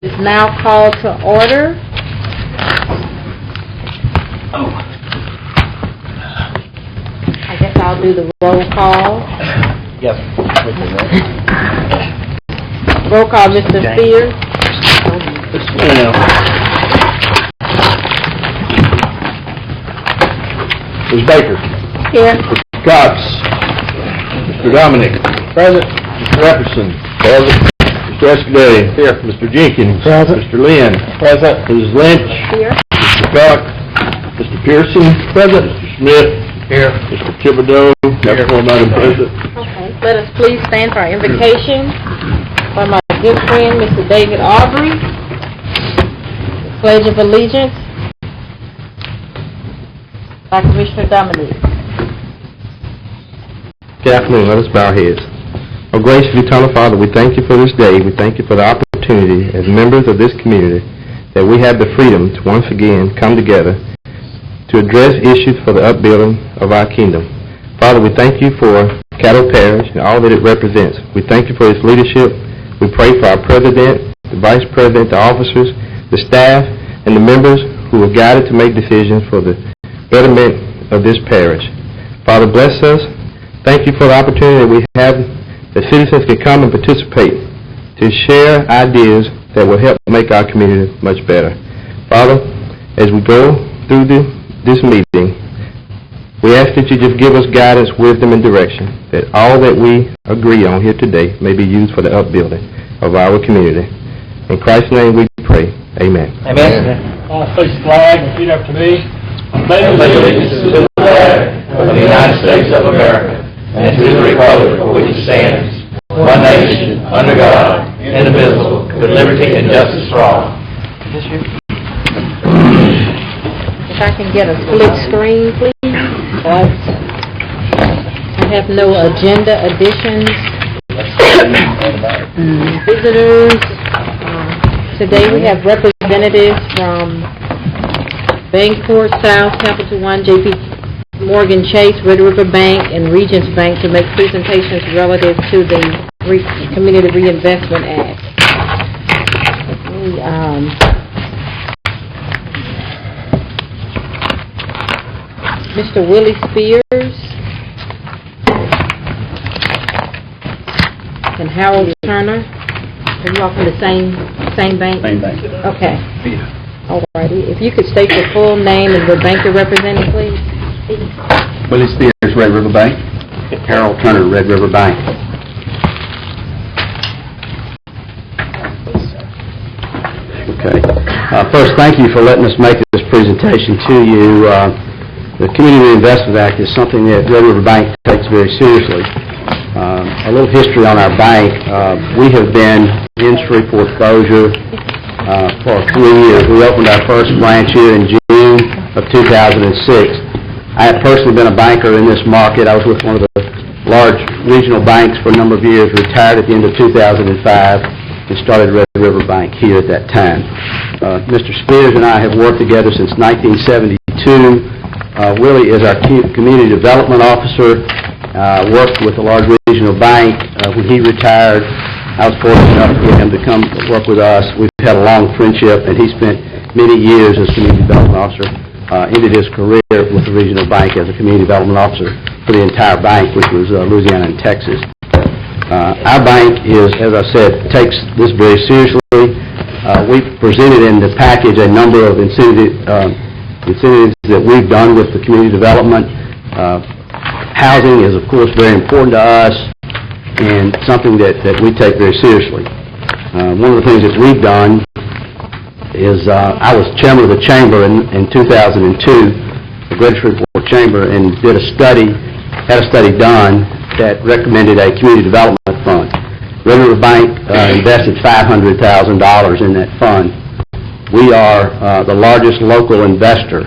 is now called to order. I guess I'll do the roll call. Yes. Roll call, Mr. Spears. Ms. Baker. Here. Mr. Cox. Mr. Dominic. Present. Mr. Epperson. Present. Mr. Escaday. Here. Mr. Jenkins. Present. Mr. Lynn. Present. Mrs. Lynch. Here. Mr. Cox. Mr. Pearson. Present. Mr. Smith. Here. Mr. Thibodeau. Here. Madam President. Okay. Let us please stand for our invocation by my good friend, Mr. David Aubrey. The Pledge of Allegiance by Commissioner Dominic. Good afternoon. Let us bow our heads. Oh, gracious eternal Father, we thank you for this day. We thank you for the opportunity as members of this community that we have the freedom to once again come together to address issues for the upbuilding of our kingdom. Father, we thank you for Caddo Parish and all that it represents. We thank you for its leadership. We pray for our president, the vice president, the officers, the staff, and the members who are guided to make decisions for the betterment of this parish. Father, bless us. Thank you for the opportunity that we have that citizens can come and participate to share ideas that will help make our community much better. Father, as we go through this meeting, we ask that you just give us guidance, wisdom, and direction, that all that we agree on here today may be used for the upbuilding of our community. In Christ's name we pray. Amen. Amen. Face the flag and repeat after me. I pledge allegiance to the flag of the United States of America and to the republic for which it stands, one nation, under God, indivisible, with liberty and justice for all. If I can get a split screen, please. I have no agenda additions. Visitors. Today we have representatives from Bancorp South, Capital One, JP Morgan Chase, Red River Bank, and Regions Bank to make presentations relative to the Community Reinvestment Act. Mr. Willie Spears and Harold Turner. Are you all from the same bank? Same bank. Okay. Alrighty. If you could state your full name and the bank you're representing, please. Willie Spears, Red River Bank. Harold Turner, Red River Bank. Okay. First, thank you for letting us make this presentation to you. The Community Reinvestment Act is something that Red River Bank takes very seriously. A little history on our bank. We have been in street foreclosure for 3 years. We opened our first branch here in June of 2006. I have personally been a banker in this market. I was with one of the large regional banks for a number of years, retired at the end of 2005, and started Red River Bank here at that time. Mr. Spears and I have worked together since 1972. Willie is our community development officer. Worked with a large regional bank. When he retired, I was fortunate enough to get him to come work with us. We've had a long friendship, and he spent many years as community development officer. Ended his career with the regional bank as a community development officer for the entire bank, which was Louisiana and Texas. Our bank is, as I said, takes this very seriously. We presented in the package a number of incentives that we've done with the community development. Housing is, of course, very important to us and something that we take very seriously. One of the things that we've done is I was chairman of the chamber in 2002, the Greater Shreveport Chamber, and had a study done that recommended a community development fund. Red River Bank invested $500,000 in that fund. We are the largest local investor.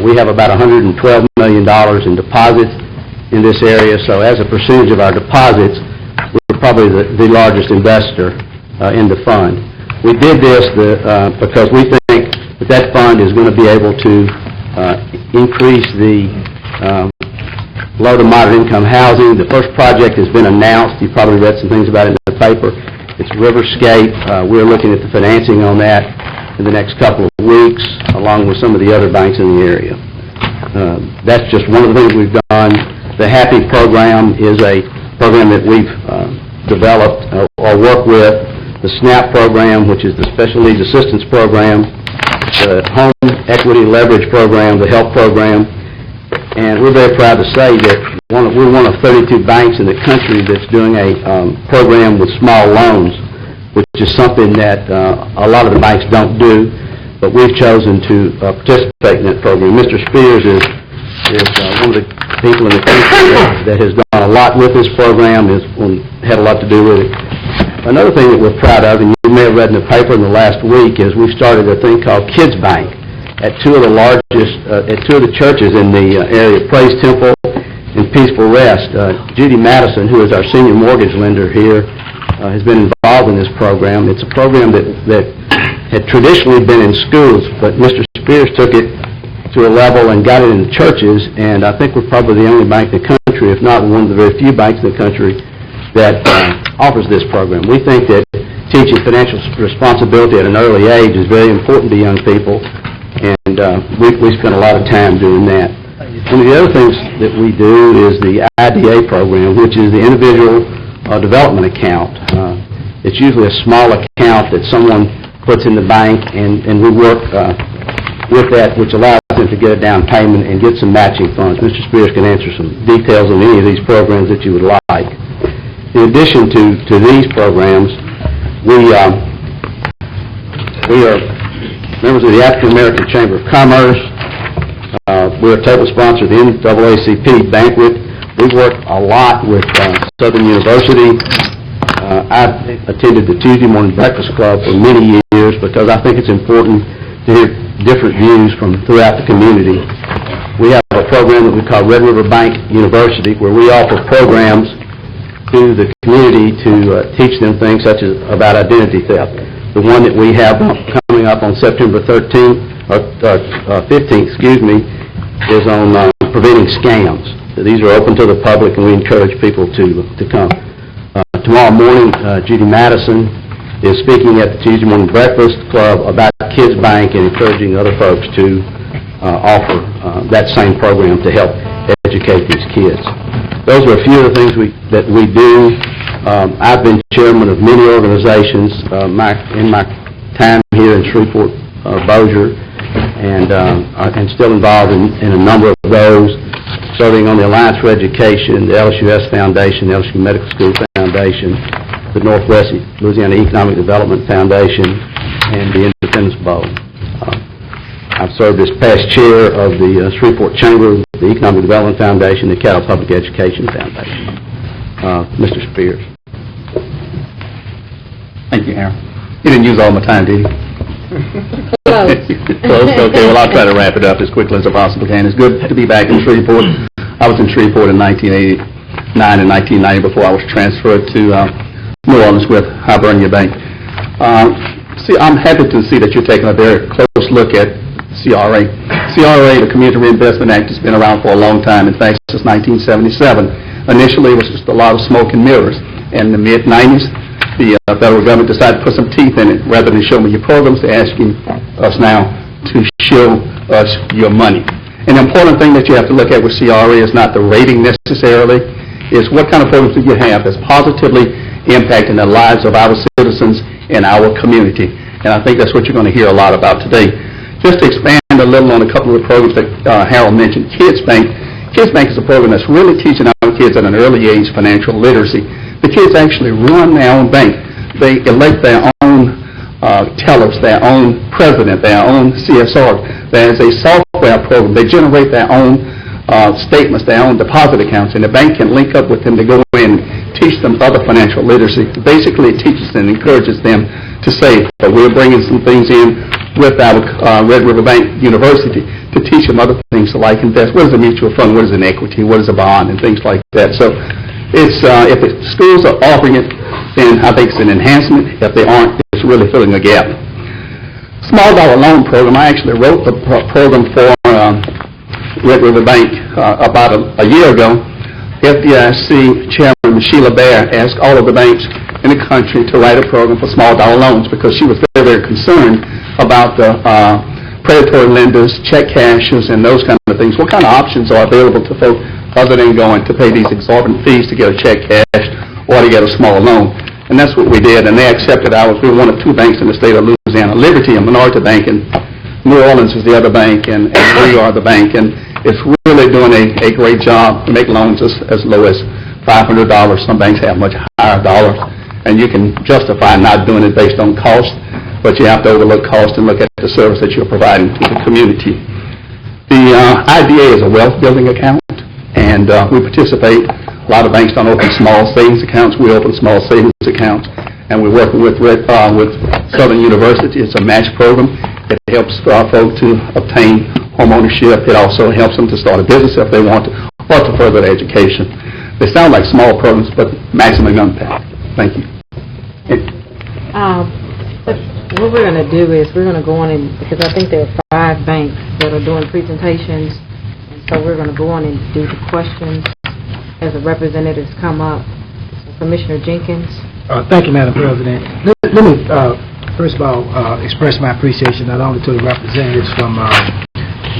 We have about $112 million in deposits in this area, so as a percentage of our deposits, we're probably the largest investor in the fund. We did this because we think that fund is going to be able to increase the low to moderate income housing. The first project has been announced. You probably read some things about it in the paper. It's Riverscape. We're looking at the financing on that in the next couple of weeks, along with some of the other banks in the area. That's just one of the things we've done. The Happy program is a program that we've developed or worked with. The SNAP program, which is the Special Needs Assistance Program, the Home Equity Leverage Program, the HELP program, and we're very proud to say that we're one of 32 banks in the country that's doing a program with small loans, which is something that a lot of the banks don't do, but we've chosen to participate in that program. Mr. Spears is one of the people in the country that has done a lot with this program, has had a lot to do with it. Another thing that we're proud of, and you may have read in the paper in the last week, is we started a thing called Kids Bank at two of the churches in the area, Praise Temple and Peaceful Rest. Judy Madison, who is our senior mortgage lender here, has been involved in this program. It's a program that had traditionally been in schools, but Mr. Spears took it to a level and got it in the churches, and I think we're probably the only bank in the country, if not one of the very few banks in the country, that offers this program. We think that teaching financial responsibility at an early age is very important to young people, and we spend a lot of time doing that. One of the other things that we do is the IDA program, which is the Individual Development Account. It's usually a small account that someone puts in the bank, and we work with that, which allows them to get a down payment and get some matching funds. Mr. Spears can answer some details on any of these programs that you would like. In addition to these programs, we are members of the African American Chamber of Commerce. We're a table sponsor of the NAACP banquet. We work a lot with Southern University. I've attended the Tuesday Morning Breakfast Club for many years because I think it's important to hear different views from throughout the community. We have a program that we call Red River Bank University, where we offer programs to the community to teach them things such as about identity theft. The one that we have coming up on September 15th, is on preventing scams. So these are open to the public, and we encourage people to come. Tomorrow morning, Judy Madison is speaking at the Tuesday Morning Breakfast Club about Kids Bank and encouraging other folks to offer that same program to help educate these kids. Those are a few of the things that we do. I've been chairman of many organizations in my time here in Shreveport, Bossier, and I'm still involved in a number of those, serving on the Alliance for Education, the LSUS Foundation, the LSU Medical School Foundation, the Northwest Louisiana Economic Development Foundation, and the Independence Bowl. I've served as past chair of the Shreveport Chamber, the Economic Development Foundation, the Caddo Public Education Foundation. Mr. Spears. Thank you, Aaron. You didn't use all my time, did you? Close. Close? Okay, well, I'll try to wrap it up as quickly as I possibly can. It's good to be back in Shreveport. I was in Shreveport in 1989 and 1990 before I was transferred to New Orleans with Hibernia Bank. I'm happy to see that you're taking a very close look at CRA. CRA, the Community Reinvestment Act, has been around for a long time. In fact, since 1977. Initially, it was just a lot of smoke and mirrors. In the mid-90s, the federal government decided to put some teeth in it. Rather than show me your programs, they're asking us now to show us your money. An important thing that you have to look at with CRA is not the rating necessarily, is what kind of programs do you have that's positively impacting the lives of our citizens in our community. And I think that's what you're going to hear a lot about today. Just to expand a little on a couple of the programs that Harold mentioned, Kids Bank. Kids Bank is a program that's really teaching our kids at an early age financial literacy. The kids actually run their own bank. They elect their own tellers, their own president, their own CSR. There's a software program. They generate their own statements, their own deposit accounts, and the bank can link up with them to go in and teach them other financial literacy. Basically, it teaches and encourages them to save. But we're bringing some things in with our Red River Bank University to teach them other things like invest. What is a mutual fund? What is an equity? What is a bond? And things like that. So it's if the schools are offering it, then I think it's an enhancement. If they aren't, it's really filling a gap. Small dollar loan program. I actually wrote the program for Red River Bank about a year ago. FDIC Chairman Sheila Bair asked all of the banks in the country to write a program for small dollar loans because she was very, very concerned about the predatory lenders, check cashers, and those kind of things. What kind of options are available to folks other than going to pay these exorbitant fees to get a check cashed or to get a small loan? And that's what we did, and they accepted ours. We were one of 2 banks in the state of Louisiana, Liberty, a minority bank, and New Orleans is the other bank, and we are the bank, and it's really doing a great job to make loans as low as $500. Some banks have much higher dollars, and you can justify not doing it based on cost, but you have to overlook cost and look at the service that you're providing to the community. The IDA is a wealth building account, and we participate. A lot of banks don't open small savings accounts. We open small savings accounts, and we're working with Southern University. It's a match program. It helps our folks to obtain home ownership. It also helps them to start a business if they want to, or to further their education. They sound like small programs, but maximum impact. Thank you. But what we're going to do is we're going to go on and, because I think there are 5 banks that are doing presentations, and so we're going to go on and do the questions as the representatives come up. So Commissioner Jenkins. Thank you, Madam President. Let me, first of all, express my appreciation not only to the representatives from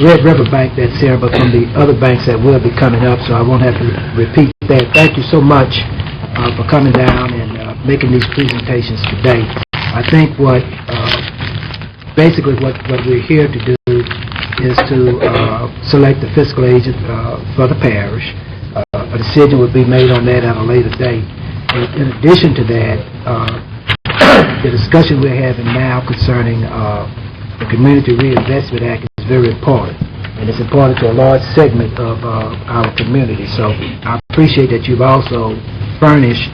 Red River Bank that's here, but from the other banks that will be coming up, so I won't have to repeat that. Thank you so much for coming down and making these presentations today. I think basically what we're here to do is to select the fiscal agent for the parish. A decision will be made on that at a later date. In addition to that, the discussion we're having now concerning the Community Reinvestment Act is very important, and it's important to a large segment of our community. So I appreciate that you've also furnished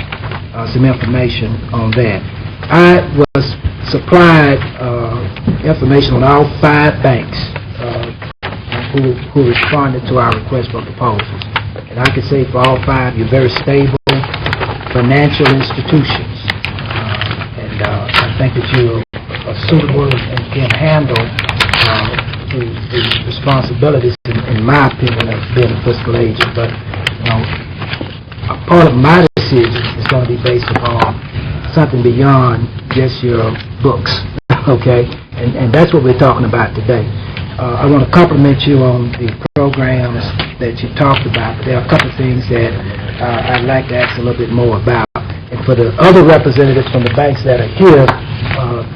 some information on that. I was supplied information on all 5 banks who responded to our request for proposals. And I can say for all 5, you're very stable financial institutions. And I think that you are suitable and can handle the responsibilities, in my opinion, of being a fiscal agent. But, a part of my decision is going to be based upon something beyond just your books, okay? And that's what we're talking about today. I want to compliment you on the programs that you talked about, but there are a couple of things that I'd like to ask a little bit more about. And for the other representatives from the banks that are here,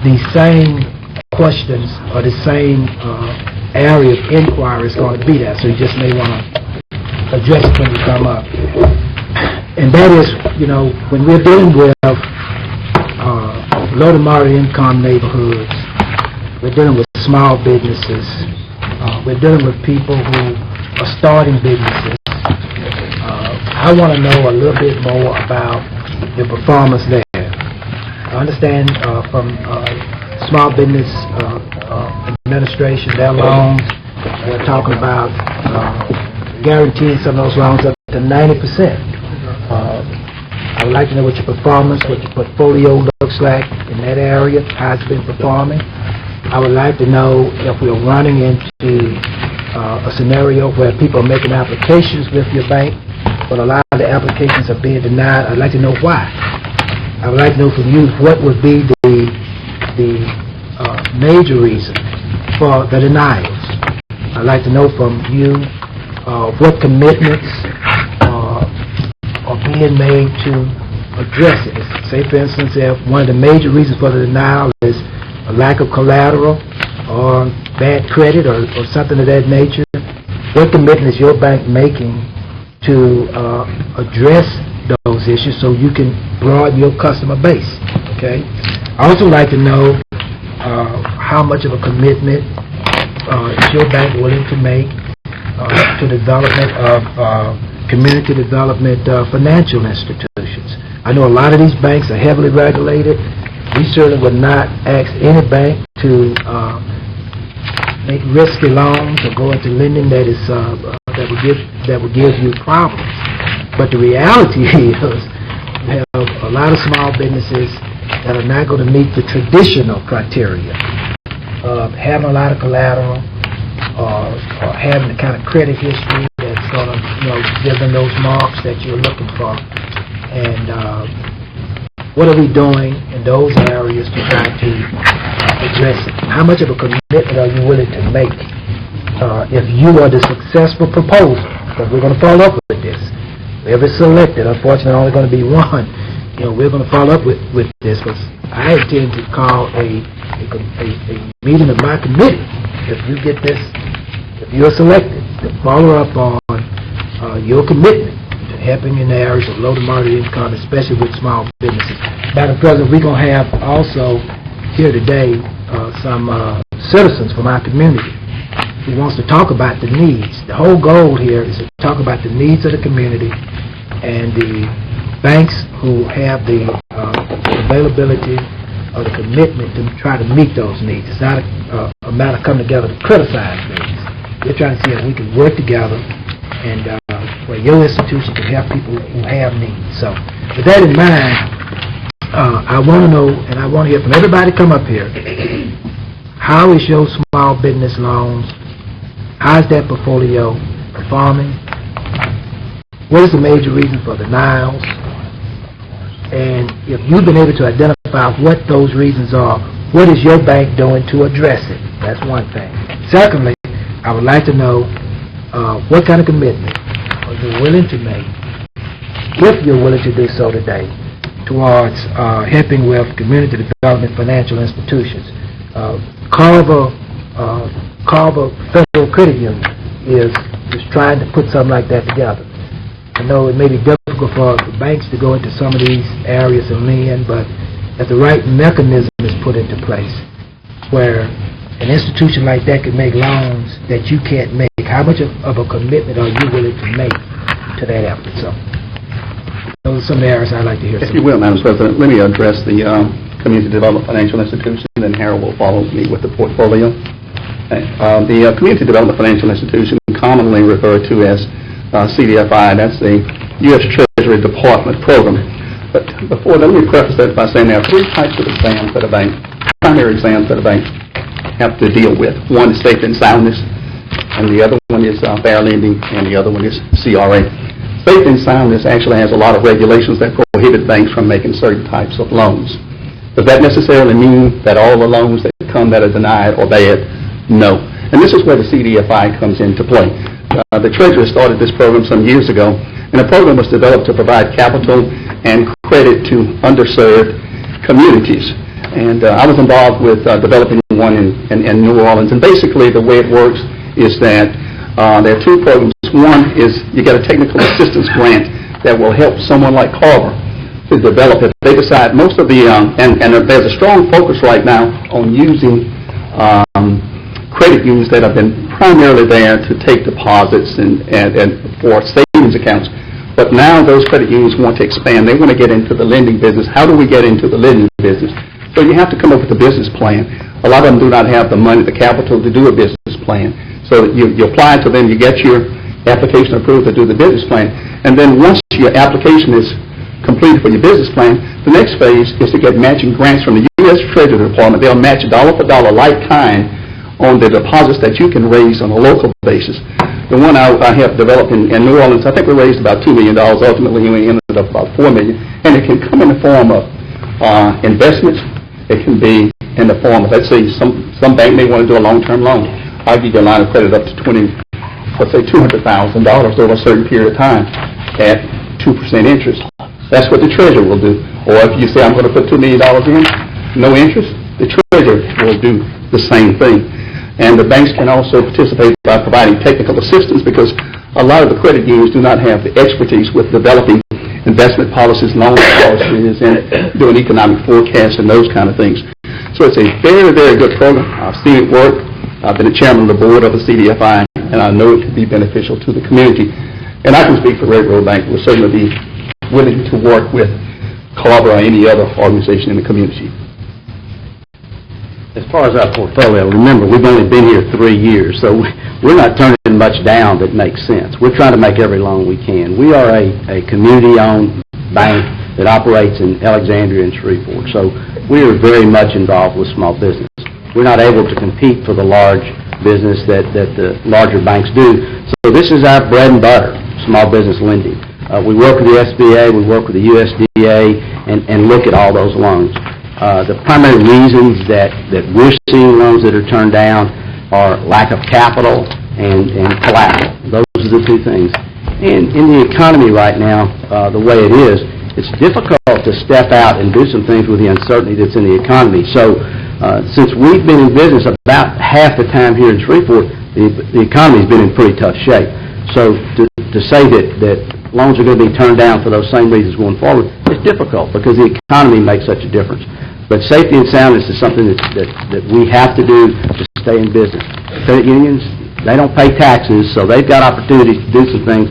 the same questions or the same area of inquiry is going to be there, so you just may want to address it when you come up. And that is, when we're dealing with low to moderate income neighborhoods, we're dealing with small businesses, we're dealing with people who are starting businesses. I want to know a little bit more about the performance there. I understand from Small Business Administration, their loans, we're talking about guaranteeing some of those loans up to 90%. I would like to know what your performance, what your portfolio looks like in that area, how it's been performing. I would like to know if we're running into a scenario where people are making applications with your bank, but a lot of the applications are being denied. I'd like to know why. I would like to know from you what would be the major reason for the denials. I'd like to know from you what commitments are being made to address it. Say, for instance, if one of the major reasons for the denial is a lack of collateral or bad credit or something of that nature, what commitment is your bank making to address those issues so you can broaden your customer base? Okay. I also like to know how much of a commitment is your bank willing to make to development of community development financial institutions. I know a lot of these banks are heavily regulated. We certainly would not ask any bank to make risky loans or go into lending that is that will give you problems. But the reality is you have a lot of small businesses that are not going to meet the traditional criteria of having a lot of collateral or having the kind of credit history that's going to give them those marks that you're looking for. And what are we doing in those areas to try to address it? How much of a commitment are you willing to make if you are the successful proposer? Because we're going to follow up with this. Whoever's selected, unfortunately, only going to be one. We're going to follow up with this because I intend to call a meeting of my committee if you get this, if you're selected, to follow up on your commitment to helping in the areas of low to moderate income, especially with small businesses. Madam President, we're going to have also here today some citizens from our community who wants to talk about the needs. The whole goal here is to talk about the needs of the community and the banks who have the availability or the commitment to try to meet those needs. It's not a matter of coming together to criticize needs. We're trying to see if we can work together and where your institution can help people who have needs. So with that in mind, I want to know, and I want to hear from everybody come up here, how is your small business loans? How's that portfolio performing? What is the major reason for denials? And if you've been able to identify what those reasons are, what is your bank doing to address it? That's one thing. Secondly, I would like to know what kind of commitment are you willing to make, if you're willing to do so today, towards helping with community development financial institutions. Carver Federal Credit Union is trying to put something like that together. I know it may be difficult for banks to go into some of these areas and lend, but if the right mechanism is put into place where an institution like that can make loans that you can't make, how much of a commitment are you willing to make to that effort? So those are some of the areas I'd like to hear. If you will, Madam President, let me address the Community Development Financial Institution, and then Harold will follow me with the portfolio. The Community Development Financial Institution, commonly referred to as CDFI, that's the U.S. Treasury Department program. But before, let me preface that by saying there are three types of exams that a bank, primary exams that a bank have to deal with. One is faith and soundness, and the other one is fair lending, and the other one is CRA. Faith and soundness actually has a lot of regulations that prohibit banks from making certain types of loans. Does that necessarily mean that all the loans that come that are denied are bad? No. And this is where the CDFI comes into play. The Treasury started this program some years ago, and the program was developed to provide capital and credit to underserved communities. And I was involved with developing one in New Orleans. And basically the way it works is that there are two programs. One is you get a technical assistance grant that will help someone like Carver to develop it. They decide most of the, and there's a strong focus right now on using credit unions that have been primarily there to take deposits and for savings accounts. But now those credit unions want to expand. They want to get into the lending business. How do we get into the lending business? So you have to come up with a business plan. A lot of them do not have the money, the capital to do a business plan. So you apply to them, you get your application approved to do the business plan. And then once your application is completed for your business plan, the next phase is to get matching grants from the U.S. Treasury Department. They'll match dollar for dollar, like kind, on the deposits that you can raise on a local basis. The one I have developed in New Orleans, I think we raised about $2 million. Ultimately, we ended up about $4 million. And it can come in the form of investments. It can be in the form of, let's say, some bank may want to do a long-term loan. I'll give you a line of credit up to let's say $200,000 over a certain period of time at 2% interest. That's what the Treasurer will do. Or if you say, I'm going to put $2 million in, no interest, the Treasurer will do the same thing. And the banks can also participate by providing technical assistance because a lot of the credit unions do not have the expertise with developing investment policies, loan policies, and doing economic forecasts and those kind of things. So it's a very, very good program. I've seen it work. I've been the chairman of the board of the CDFI, and I know it can be beneficial to the community. And I can speak for Red Road Bank. We'll certainly be willing to work with Carver or any other organization in the community. As far as our portfolio, remember, we've only been here 3 years, so we're not turning much down that makes sense. We're trying to make every loan we can. We are a community-owned bank that operates in Alexandria and Shreveport, so we are very much involved with small business. We're not able to compete for the large business that the larger banks do. So this is our bread and butter, small business lending. We work with the SBA, we work with the USDA, and look at all those loans. The primary reasons that we're seeing loans that are turned down are lack of capital and collateral. Those are the two things. And in the economy right now, the way it is, it's difficult to step out and do some things with the uncertainty that's in the economy. So since we've been in business about half the time here in Shreveport, the economy's been in pretty tough shape. So to say that loans are going to be turned down for those same reasons going forward is difficult because the economy makes such a difference. But safety and soundness is something that we have to do to stay in business. Credit unions, they don't pay taxes, so they've got opportunities to do some things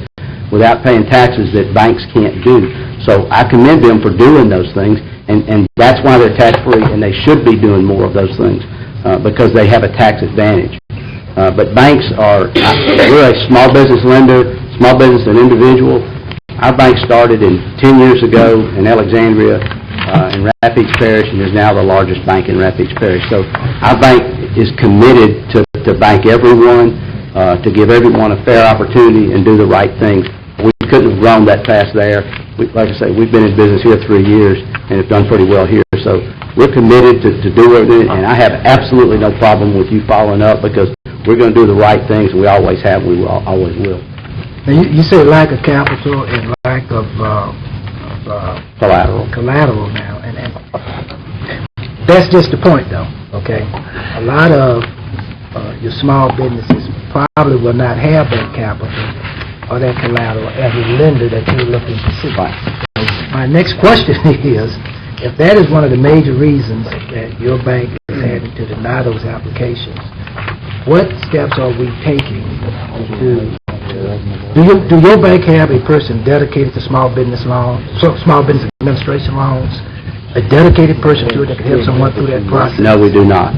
without paying taxes that banks can't do. So I commend them for doing those things, and that's why they're tax-free, and they should be doing more of those things because they have a tax advantage. But banks we're a small business lender, small business and individual. Our bank started 10 years ago in Alexandria, in Rapides Parish, and is now the largest bank in Rapides Parish. So our bank is committed to bank everyone, to give everyone a fair opportunity and do the right things. We couldn't have grown that fast there. Like I say, we've been in business here 3 years and have done pretty well here. So we're committed to do everything, and I have absolutely no problem with you following up because we're going to do the right things, and we always have, we will, always will. Now, you say lack of capital and lack of collateral now, and that's just the point, though, okay? A lot of your small businesses probably will not have that capital or that collateral as a lender that you're looking to see. Right. My next question is, if that is one of the major reasons that your bank is having to deny those applications, what steps are we taking to do your bank have a person dedicated to small business loans, small business administration loans, a dedicated person to it that can help someone through that process? No, we do not.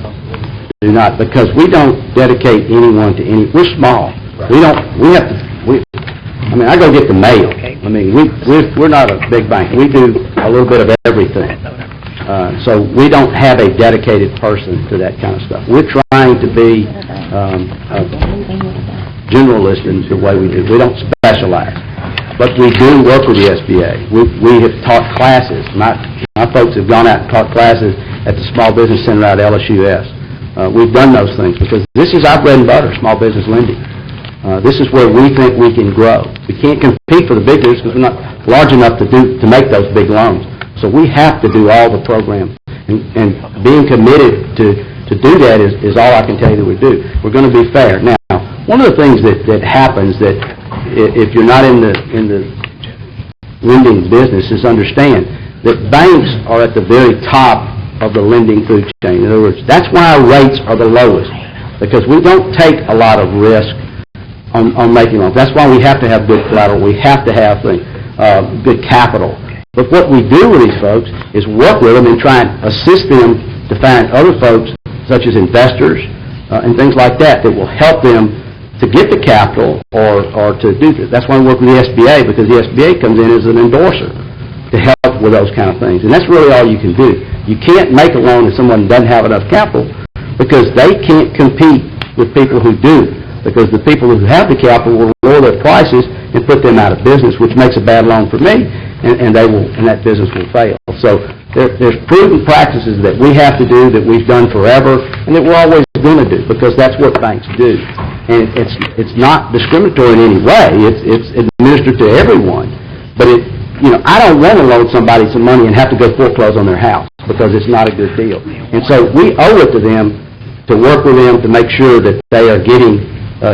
Do not, because we don't dedicate anyone to any. We're small. Right. I go get the mail. I mean, we're not a big bank. We do a little bit of everything. So we don't have a dedicated person to that kind of stuff. We're trying to be generalist in the way we do. We don't specialize. But we do work with the SBA. We have taught classes. My folks have gone out and taught classes at the Small Business Center out at LSUS. We've done those things because this is our bread and butter, small business lending. This is where we think we can grow. We can't compete for the big leagues because we're not large enough to make those big loans. So we have to do all the programs. And being committed to do that is all I can tell you that we do. We're going to be fair. Now, one of the things that happens that if you're not in the lending business is understand that banks are at the very top of the lending food chain. In other words, that's why our rates are the lowest, because we don't take a lot of risk on making loans. That's why we have to have good collateral. We have to have good capital. But what we do with these folks is work with them and try and assist them to find other folks, such as investors and things like that will help them to get the capital or to do this. That's why we work with the SBA, because the SBA comes in as an endorser to help with those kind of things. And that's really all you can do. You can't make a loan if someone doesn't have enough capital because they can't compete with people who do. Because the people who have the capital will lower their prices and put them out of business, which makes a bad loan for me, and that business will fail. So there's prudent practices that we have to do, that we've done forever, and that we're always going to do, because that's what banks do. And it's not discriminatory in any way. It's administered to everyone. But I don't want to loan somebody some money and have to go foreclose on their house because it's not a good deal. And so we owe it to them to work with them to make sure that they are getting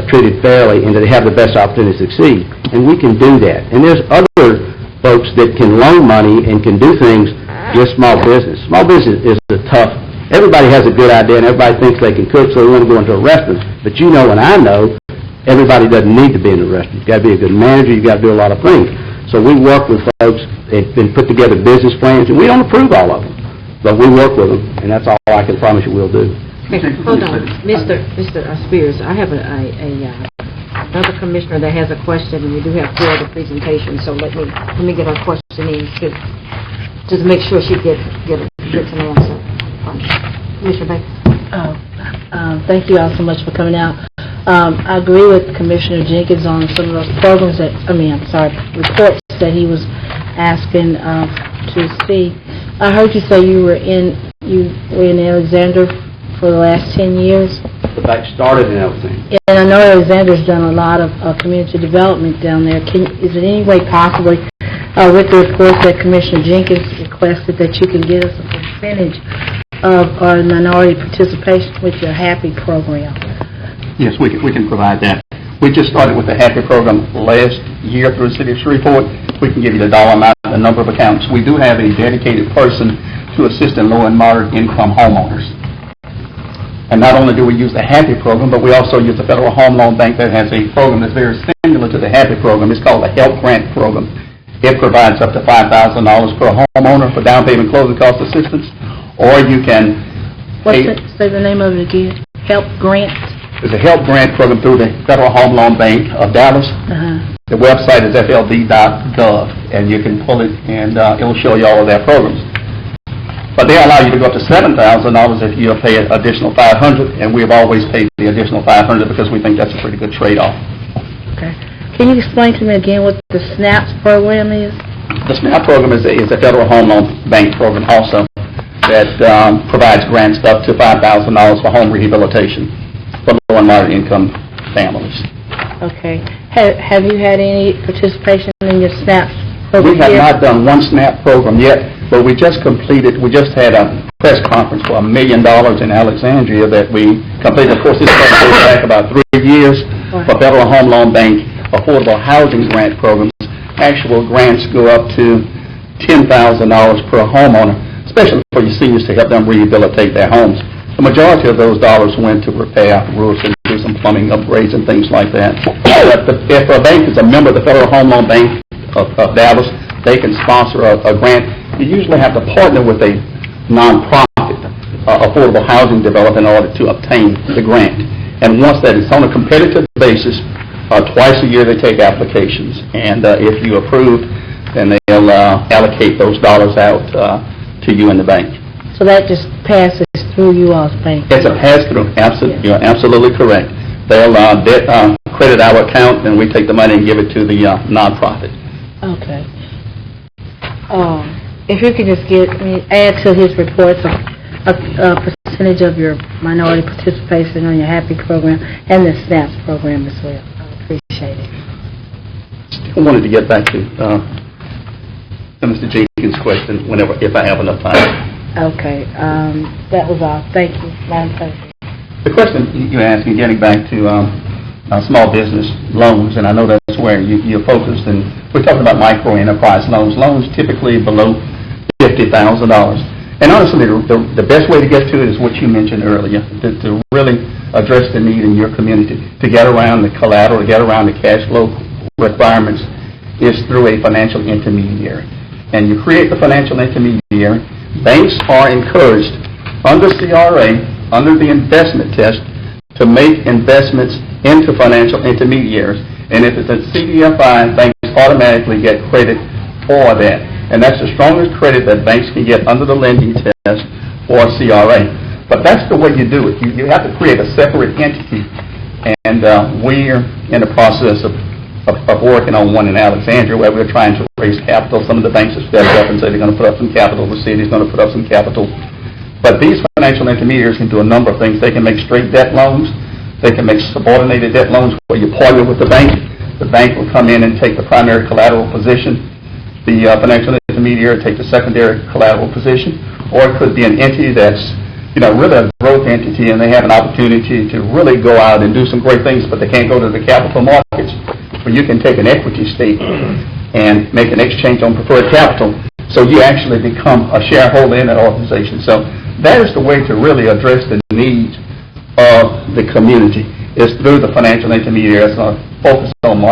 treated fairly and that they have the best opportunity to succeed. And we can do that. And there's other folks that can loan money and can do things with small business. Small business is everybody has a good idea and everybody thinks they can cook, so they want to go into a restaurant. But and I know, everybody doesn't need to be in a restaurant. You've got to be a good manager. You've got to do a lot of things. So we work with folks and put together business plans, and we don't approve all of them. But we work with them, and that's all I can promise you we'll do. Okay, hold on. Mr. Spears, I have another commissioner that has a question, and we do have 4 other presentations, so let me get her question in to make sure she gets an answer. Commissioner Baker. Thank you all so much for coming out. I agree with Commissioner Jenkins on some of those programs reports that he was asking to see. I heard you say you were in Alexander for the last 10 years. The bank started in Alexandria. And I know Alexander's done a lot of community development down there. Is it any way possibly, with the reports that Commissioner Jenkins requested, that you can get us a percentage of our minority participation with your HAPPY program? Yes, we can provide that. We just started with the HAPPY program last year through the City of Shreveport. We can give you the dollar amount, the number of accounts. We do have a dedicated person to assist in low and moderate income homeowners. And not only do we use the HAPPY program, but we also use the Federal Home Loan Bank that has a program that's very similar to the HAPPY program. It's called the Help Grant Program. It provides up to $5,000 per homeowner for down payment closing cost assistance, or you can Say the name of it again. Help Grant? There's a Help Grant Program through the Federal Home Loan Bank of Dallas. The website is FLD.gov, and you can pull it, and it will show you all of their programs. But they allow you to go up to $7,000 if you pay an additional $500, and we have always paid the additional $500 because we think that's a pretty good trade-off. Okay. Can you explain to me again what the SNAPS program is? The SNAP program is a Federal Home Loan Bank program also that provides grants up to $5,000 for home rehabilitation for low and moderate income families. Okay. Have you had any participation in your SNAP program? We have not done one SNAP program yet, but we just had a press conference for $1 million in Alexandria that we completed. Of course, this goes back about 3 years for Federal Home Loan Bank affordable housing grant programs. Actual grants go up to $10,000 per homeowner, especially for your seniors to help them rehabilitate their homes. The majority of those dollars went to repair roofs and do some plumbing upgrades and things like that. If a bank is a member of the Federal Home Loan Bank of Dallas, they can sponsor a grant. You usually have to partner with a nonprofit affordable housing developer in order to obtain the grant. And once that is on a competitive basis, twice a year they take applications. And if you approve, then they'll allocate those dollars out to you in the bank. So that just passes through you all's bank? It's a pass-through. You're absolutely correct. They'll credit our account, and we take the money and give it to the nonprofit. Okay. If you could just add to his reports a percentage of your minority participation on your HAPPY program and the SNAPS program as well. I appreciate it. I wanted to get back to Mr. Jenkins' question if I have enough time. Okay. That was all. Thank you, Madam President. The question you're asking, getting back to small business loans, and I know that's where you're focused, and we're talking about micro-enterprise loans typically below $50,000. And honestly, the best way to get to it is what you mentioned earlier, to really address the need in your community, to get around the collateral, to get around the cash flow requirements, is through a financial intermediary. And you create the financial intermediary. Banks are encouraged under CRA, under the investment test, to make investments into financial intermediaries. And if it's a CDFI, banks automatically get credit for that. And that's the strongest credit that banks can get under the lending test for CRA. But that's the way you do it. You have to create a separate entity. And we're in the process of working on one in Alexandria where we're trying to raise capital. Some of the banks have stepped up and said they're going to put up some capital. The city's going to put up some capital. But these financial intermediaries can do a number of things. They can make straight debt loans. They can make subordinated debt loans where you partner with the bank. The bank will come in and take the primary collateral position. The financial intermediary take the secondary collateral position. Or it could be an entity that's, really a growth entity, and they have an opportunity to really go out and do some great things, but they can't go to the capital markets, where you can take an equity stake and make an exchange on preferred capital. So you actually become a shareholder in that organization. So that is the way to really address the needs of the community, is through the financial intermediaries focused on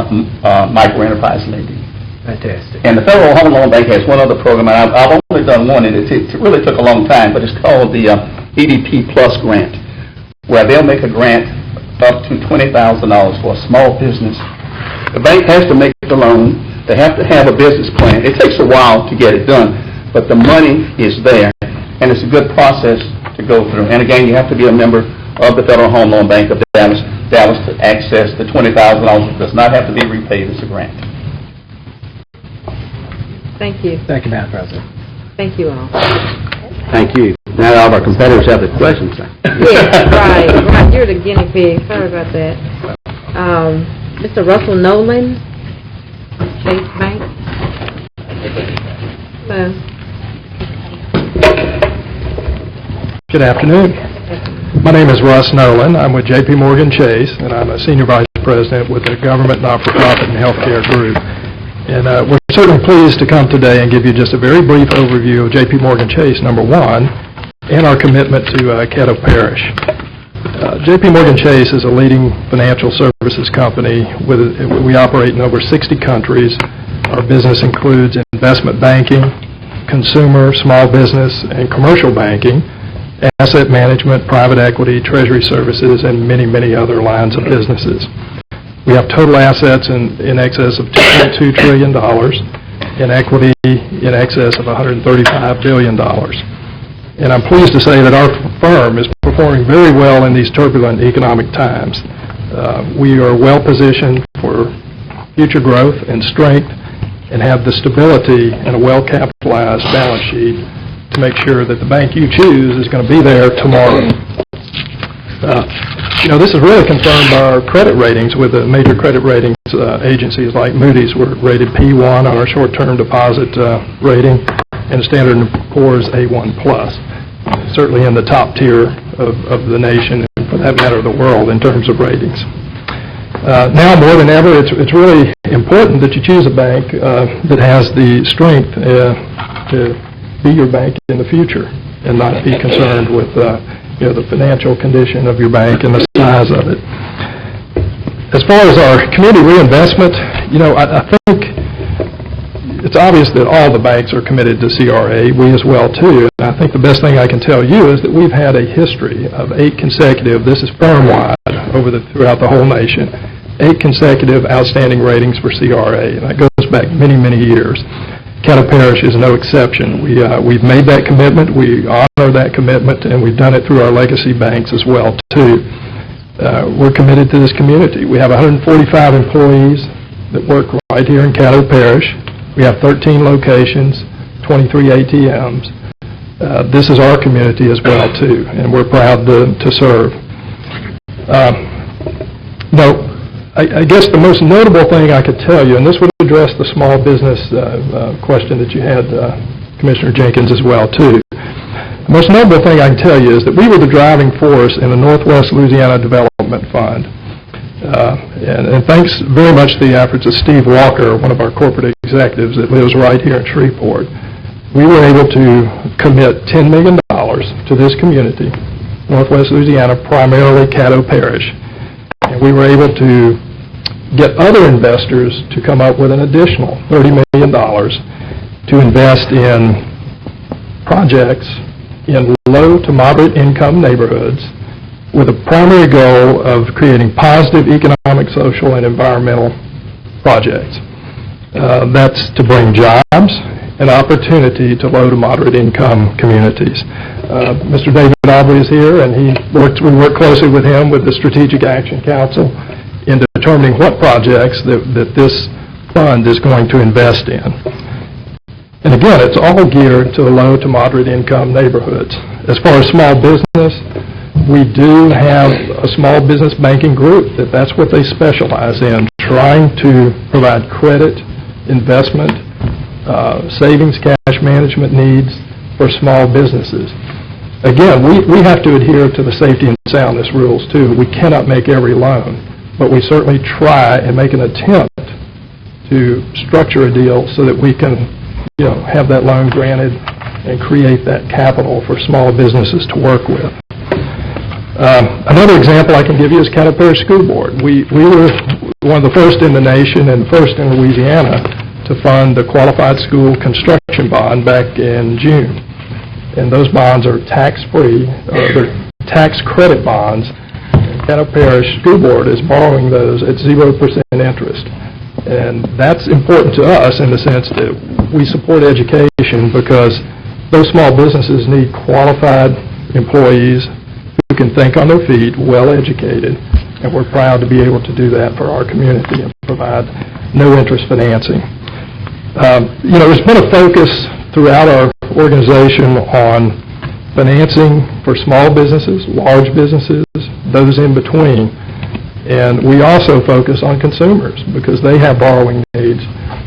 micro-enterprise lending. Fantastic. And the Federal Home Loan Bank has one other program, and I've only done one, and it really took a long time, but it's called the EDP Plus grant, where they'll make a grant up to $20,000 for a small business. The bank has to make the loan. They have to have a business plan. It takes a while to get it done, but the money is there, and it's a good process to go through. And again, you have to be a member of the Federal Home Loan Bank of Dallas. established to access the $20,000 that does not have to be repaid as a grant. Thank you. Thank you, Madam President. Thank you all. Thank you. Now all of our competitors have the questions. Yes, right. You're the guinea pig. Sorry about that. Mr. Russell Nolan, Chase Bank. Hello. Good afternoon. My name is Russ Nolan. I'm with J.P. Morgan Chase, and I'm a Senior Vice President with the Government Not-for-Profit and Healthcare Group. And we're certainly pleased to come today and give you just a very brief overview of J.P. Morgan Chase, number one, and our commitment to Caddo Parish. J.P. Morgan Chase is a leading financial services company. We operate in over 60 countries. Our business includes investment banking, consumer, small business, and commercial banking, asset management, private equity, treasury services, and many, many other lines of businesses. We have total assets in excess of $2.2 trillion and equity in excess of $135 billion. And I'm pleased to say that our firm is performing very well in these turbulent economic times. We are well positioned for future growth and strength and have the stability and a well-capitalized balance sheet to make sure that the bank you choose is going to be there tomorrow. This is really confirmed by our credit ratings with the major credit ratings agencies like Moody's. We're rated P1 on our short-term deposit rating, and Standard & Poor's A1+. Certainly in the top tier of the nation, and for that matter, the world, in terms of ratings. Now more than ever, it's really important that you choose a bank that has the strength to be your bank in the future and not be concerned with the financial condition of your bank and the size of it. As far as our community reinvestment, I think it's obvious that all the banks are committed to CRA, we as well too, and I think the best thing I can tell you is that we've had a history of 8 consecutive, this is firm-wide throughout the whole nation, 8 consecutive outstanding ratings for CRA, and that goes back many, many years. Caddo Parish is no exception. We've made that commitment, we honor that commitment, and we've done it through our legacy banks as well, too. We're committed to this community. We have 145 employees that work right here in Caddo Parish. We have 13 locations, 23 ATMs. This is our community as well, too, and we're proud to serve. I guess the most notable thing I could tell you, and this would address the small business question that you had, Commissioner Jenkins, as well, too. The most notable thing I can tell you is that we were the driving force in the Northwest Louisiana Development Fund. And thanks very much to the efforts of Steve Walker, one of our corporate executives that lives right here in Shreveport, we were able to commit $10 million to this community, Northwest Louisiana, primarily Caddo Parish. And we were able to get other investors to come up with an additional $30 million to invest in projects in low to moderate income neighborhoods with a primary goal of creating positive economic, social, and environmental projects. That's to bring jobs and opportunity to low to moderate income communities. Mr. David Aubrey is here, and we work closely with him with the Strategic Action Council in determining what projects that this fund is going to invest in. And again, it's all geared to the low to moderate income neighborhoods. As far as small business, we do have a small business banking group that's what they specialize in, trying to provide credit, investment, savings, cash management needs for small businesses. Again, we have to adhere to the safety and soundness rules too. We cannot make every loan, but we certainly try and make an attempt to structure a deal so that we can, have that loan granted and create that capital for small businesses to work with. Another example I can give you is Caddo Parish School Board. We were one of the first in the nation and first in Louisiana to fund the Qualified School Construction Bond back in June. And those bonds are tax-free, they're tax credit bonds. Caddo Parish School Board is borrowing those at 0% interest. And that's important to us in the sense that we support education because those small businesses need qualified employees who can think on their feet, well-educated, and we're proud to be able to do that for our community and provide no-interest financing. There's been a focus throughout our organization on financing for small businesses, large businesses, those in between. And we also focus on consumers because they have borrowing needs,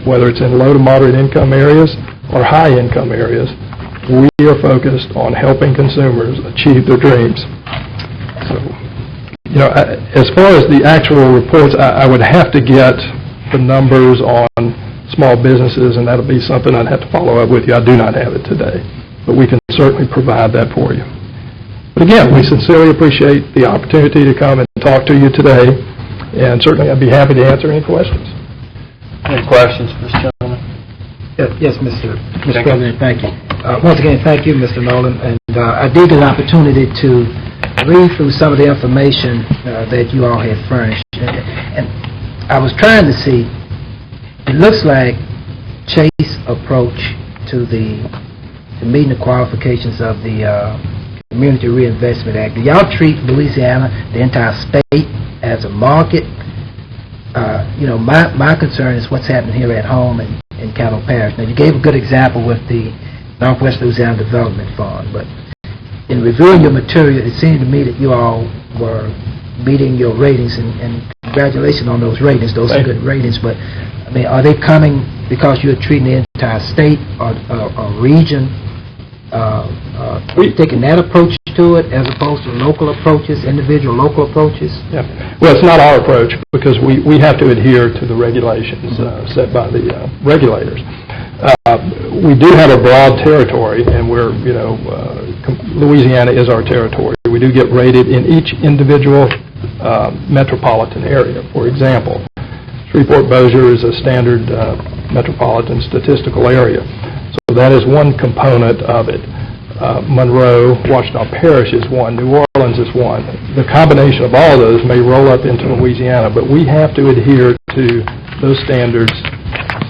whether it's in low to moderate income areas or high income areas. We are focused on helping consumers achieve their dreams. So, as far as the actual reports, I would have to get the numbers on small businesses, and that'll be something I'd have to follow up with you. I do not have it today, but we can certainly provide that for you. But again, we sincerely appreciate the opportunity to come and talk to you today, and certainly I'd be happy to answer any questions. Any questions, Mr. Chairman? Yes, Mr. President, thank you. Once again, thank you, Mr. Nolan, and I did get an opportunity to read through some of the information that you all had furnished, and I was trying to see, it looks like Chase approach to meeting the qualifications of the Community Reinvestment Act. Do y'all treat Louisiana, the entire state, as a market? My concern is what's happening here at home in Caddo Parish. Now, you gave a good example with the Northwest Louisiana Development Fund, but in reviewing your material, it seemed to me that you all were meeting your ratings, and congratulations on those ratings. Those are good ratings, but I mean, are they coming because you're treating the entire state or region? Taking that approach to it as opposed to local approaches, individual local approaches? Yeah. Well, it's not our approach because we have to adhere to the regulations set by the regulators. We do have a broad territory, and we're, Louisiana is our territory. We do get rated in each individual metropolitan area. For example, Shreveport-Bossier is a standard metropolitan statistical area. So that is one component of it. Monroe, Washington Parish is one. New Orleans is one. The combination of all those may roll up into Louisiana, but we have to adhere to those standards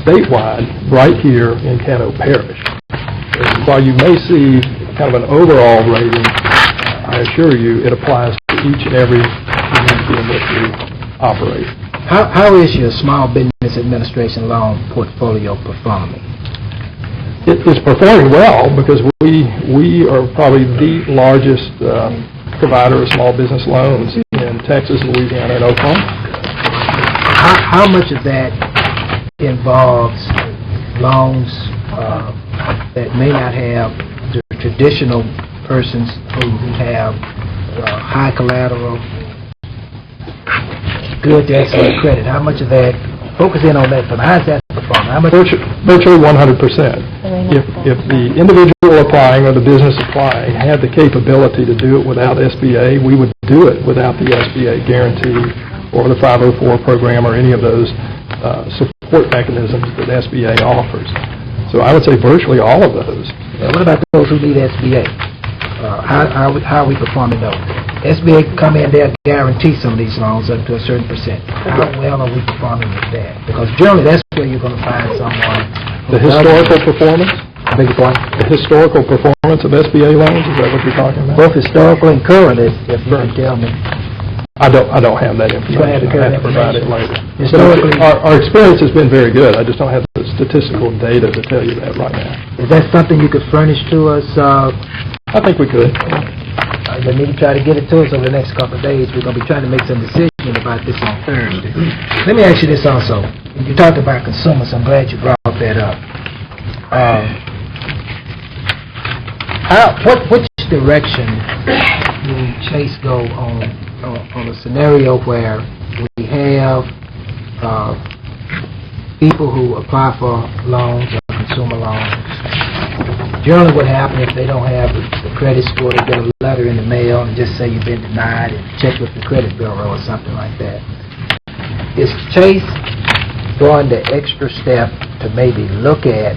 statewide right here in Caddo Parish. And while you may see kind of an overall rating, I assure you it applies to each and every community in which we operate. How is your Small Business Administration loan portfolio performing? It's performing well because we are probably the largest provider of small business loans in Texas, Louisiana, and Oklahoma. How much of that involves loans that may not have the traditional persons who have high collateral, good to excellent credit? How much of that, focus in on that, but how's that performing? How much? Virtually 100%. If the individual applying or the business applying had the capability to do it without SBA, we would do it without the SBA guarantee or the 504 program or any of those support mechanisms that SBA offers. So I would say virtually all of those. What about those who need SBA? How are we performing those? SBA come in there and guarantee some of these loans up to a certain percent. How well are we performing with that? Because generally that's where you're going to find someone. The historical performance? I beg your pardon? The historical performance of SBA loans, is that what you're talking about? Both historical and current, if you can tell me. I don't have that information. You don't have the current I have to provide it later. Historically, Our experience has been very good. I just don't have the statistical data to tell you that right now. is that something you could furnish to us? I think we could. You need to try to get it to us over the next couple of days. We're going to be trying to make some decisions about this on Thursday. Let me ask you this also. You talked about consumers. I'm glad you brought that up. Which direction will Chase go on a scenario where we have people who apply for loans or consumer loans? Generally what happens if they don't have the credit score, they get a letter in the mail and just say you've been denied and check with the credit bureau or something like that. Is Chase going the extra step to maybe look at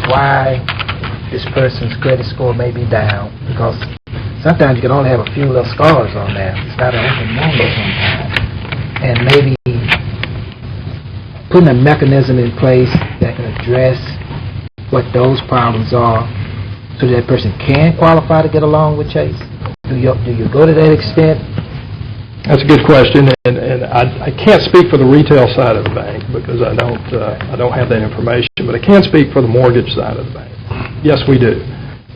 why this person's credit score may be down? Because sometimes you can only have a few little scars on there. It's not an open wound sometimes. And maybe putting a mechanism in place that can address what those problems are so that person can qualify to get along with Chase? Do you go to that extent That's a good question, and I can't speak for the retail side of the bank because I don't have that information, but I can speak for the mortgage side of the bank. Yes, we do.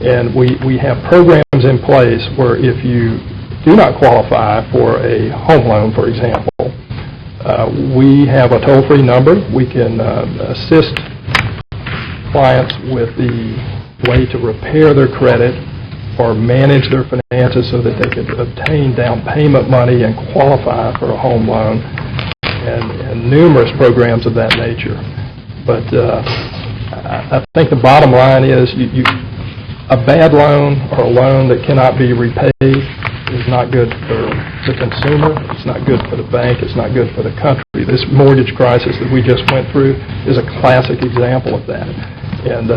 And we have programs in place where if you do not qualify for a home loan, for example, we have a toll-free number. We can assist clients with the way to repair their credit or manage their finances so that they could obtain down payment money and qualify for a home loan, and numerous programs of that nature. But I think the bottom line is a bad loan or a loan that cannot be repaid is not good for the consumer, it's not good for the bank, it's not good for the country. This mortgage crisis that we just went through is a classic example of that. And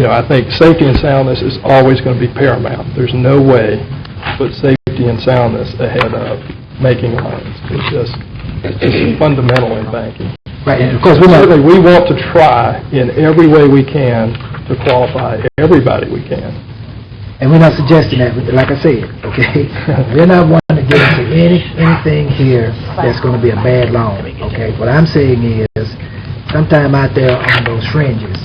I think safety and soundness is always going to be paramount. There's no way to put safety and soundness ahead of making loans. It's just fundamental in banking. Right, and of course, certainly we want to try in every way we can to qualify everybody we can. and we're not suggesting that, but like I said, okay? We're not wanting to get into anything here that's going to be a bad loan, okay? What I'm saying is, sometime out there on those fringes,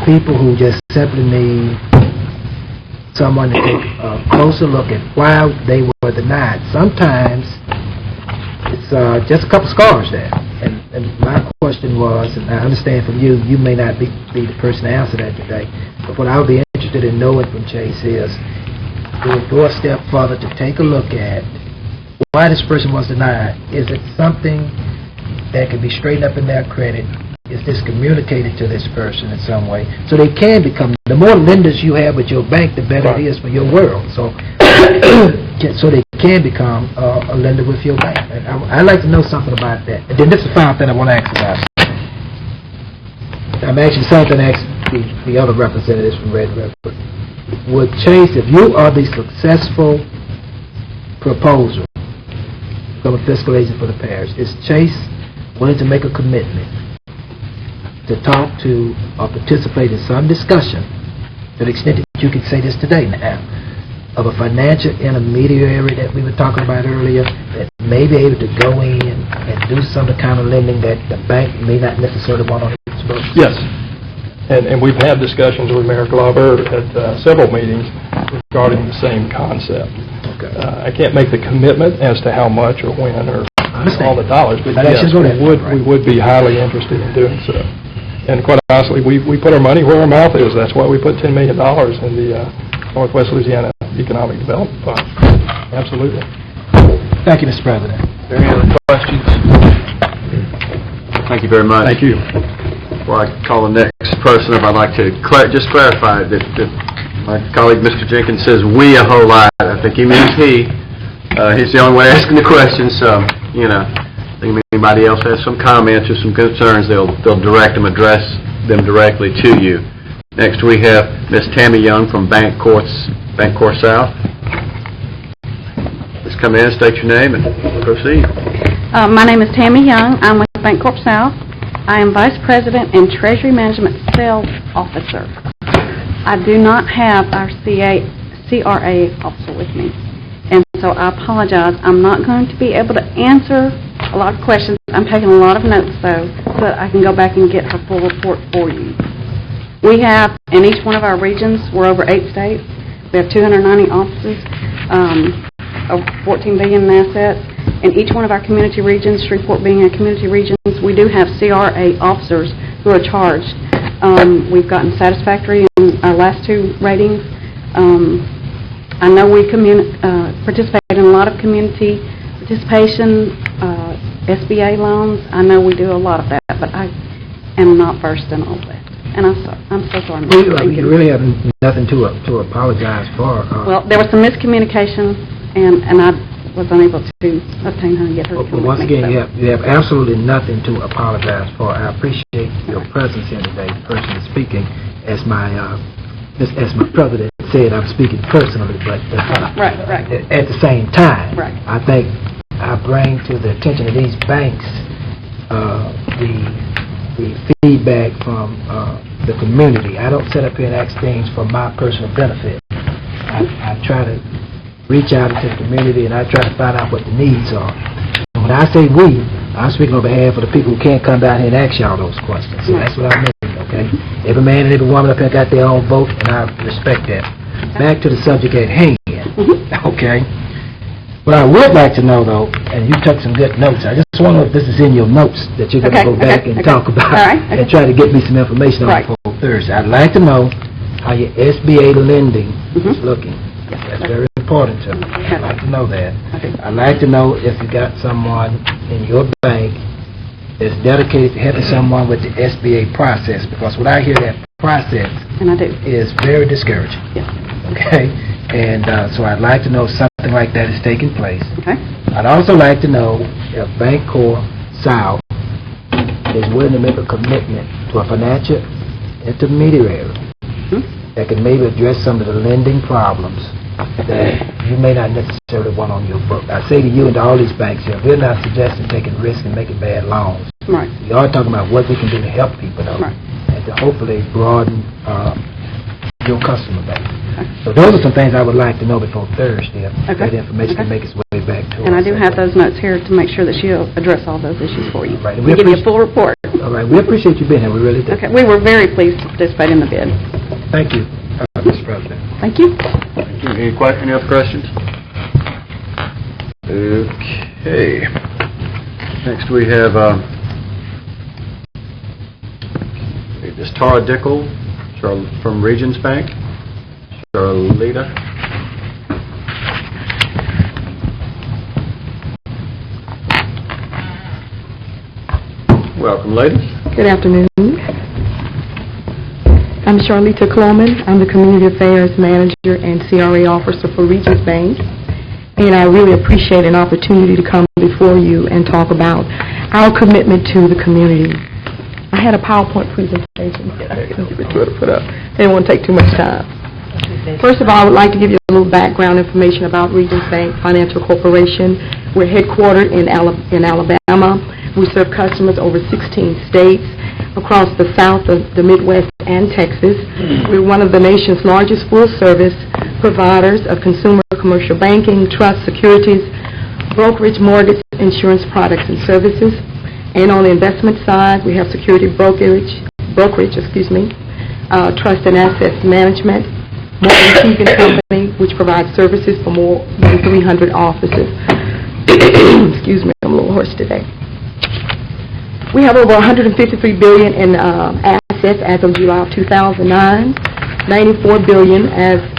people who just simply need someone to take a closer look at why they were denied. Sometimes it's just a couple scars there. And my question was, and I understand from you, you may not be the person to answer that today, but what I would be interested in knowing from Chase is, we'll go a step further to take a look at why this person was denied. Is it something that can be straightened up in their credit? Is this communicated to this person in some way? So they can become, the more lenders you have with your bank, the better it is for your world. So so they can become a lender with your bank. And I'd like to know something about that. And then this is the final thing I want to ask about. I'm actually something to ask the other representatives from Red River. Would Chase, if you are the successful proposer from a fiscal agent for the parish, is Chase willing to make a commitment to talk to or participate in some discussion, to the extent that you can say this today now, of a financial intermediary that we were talking about earlier that may be able to go in and do some of the kind of lending that the bank may not necessarily want on its books? Yes. And we've had discussions with Mayor Glover at several meetings regarding the same concept. Okay. I can't make the commitment as to how much or when or all the dollars, but yes, we would be highly interested in doing so. And quite honestly, we put our money where our mouth is. That's why we put $10 million in the Northwest Louisiana Economic Development Fund. Absolutely. Thank you, Mr. President. Are there any other questions? Thank you very much. Thank you. Before I call the next person up, I'd like to just clarify that my colleague, Mr. Jenkins, says we a whole lot. I think he means he. He's the only one asking the questions, so, I think if anybody else has some comments or some concerns, they'll address them directly to you. Next we have Ms. Tammy Young from Bancorp South. Please come in, state your name, and proceed. My name is Tammy Young. I'm with Bancorp South. I am Vice President and Treasury Management Sales Officer. I do not have our CRA officer with me, and so I apologize. I'm not going to be able to answer a lot of questions. I'm taking a lot of notes, though, so that I can go back and get her full report for you. We have, in each one of our regions, we're over 8 states. We have 290 offices, over $14 billion in assets. In each one of our community regions, Shreveport being a community region, we do have CRA officers who are charged. We've gotten satisfactory in our last 2 ratings. I know we participate in a lot of community participation, SBA loans. I know we do a lot of that, but I am not versed in all that. And I'm so sorry. You really have nothing to apologize for. Well, there was some miscommunication, and I was unable to obtain her and get her to come once with me, again, so. you have absolutely nothing to apologize for. I appreciate your presence here today, personally speaking. As my president said, I'm speaking personally, but Right. At the same time, Right. I think I bring to the attention of these banks the feedback from the community. I don't sit up here and ask things for my personal benefit. I try to reach out into the community, and I try to find out what the needs are. And when I say we, I'm speaking on behalf of the people who can't come down here and ask y'all those questions. So that's what I mean, okay? Every man and every woman up here got their own vote, and I respect that. Back to the subject at hand, okay? What I would like to know, though, and you took some good notes, I just want to know if this is in your notes that you're going to go back and talk about and try to get me some information on for Thursday. I'd like to know how your SBA lending is looking. That's very important to me. I'd like to know that. I'd like to know if you got someone in your bank that's dedicated to helping someone with the SBA process, because what I hear that process is very discouraging. Okay? And so I'd like to know if something like that is taking place. I'd also like to know if Bancorp South is willing to make a commitment to a financial intermediary that can maybe address some of the lending problems that you may not necessarily want on your book. I say to you and to all these banks here, we're not suggesting taking risks and making bad loans. We are talking about what we can do to help people, though, and to hopefully broaden your customer base. So those are some things I would like to know before Thursday. That information can make its way back to us. And I do have those notes here to make sure that she'll address all those issues for you. Right. We'll give you a full report. All right. We appreciate you being here. We really do. Okay. We were very pleased to participate in the bid. Thank you, Mr. President. Thank you. Any other questions? Okay. Next we have Ms. Tara Dickel from Regions Bank. Charlita. Welcome, ladies. Good afternoon. I'm Charlita Cloman. I'm the Community Affairs Manager and CRA Officer for Regions Bank, and I really appreciate an opportunity to come before you and talk about our commitment to the community. I had a PowerPoint presentation that I couldn't put up. They didn't want to take too much time. First of all, I would like to give you a little background information about Regions Bank Financial Corporation. We're headquartered in Alabama. We serve customers over 16 states across the South, the Midwest, and Texas. We're one of the nation's largest full-service providers of consumer commercial banking, trust, securities, brokerage, mortgage, insurance products and services. And on the investment side, we have security brokerage, trust and assets management, Morgan Keegan Company, which provides services for more than 300 offices. Excuse me, I'm a little hoarse today. We have over $153 billion in assets as of July of 2009, $94 billion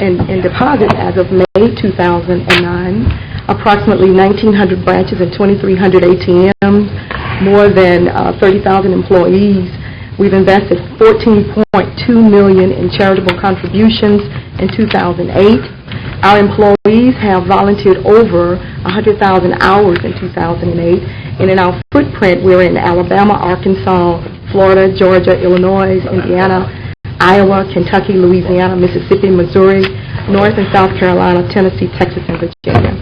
in deposits as of May 2009, approximately 1,900 branches and 2,300 ATMs, more than 30,000 employees. We've invested $14.2 million in charitable contributions in 2008. Our employees have volunteered over 100,000 hours in 2008. And in our footprint, we're in Alabama, Arkansas, Florida, Georgia, Illinois, Indiana, Iowa, Kentucky, Louisiana, Mississippi, Missouri, North and South Carolina, Tennessee, Texas, and Virginia.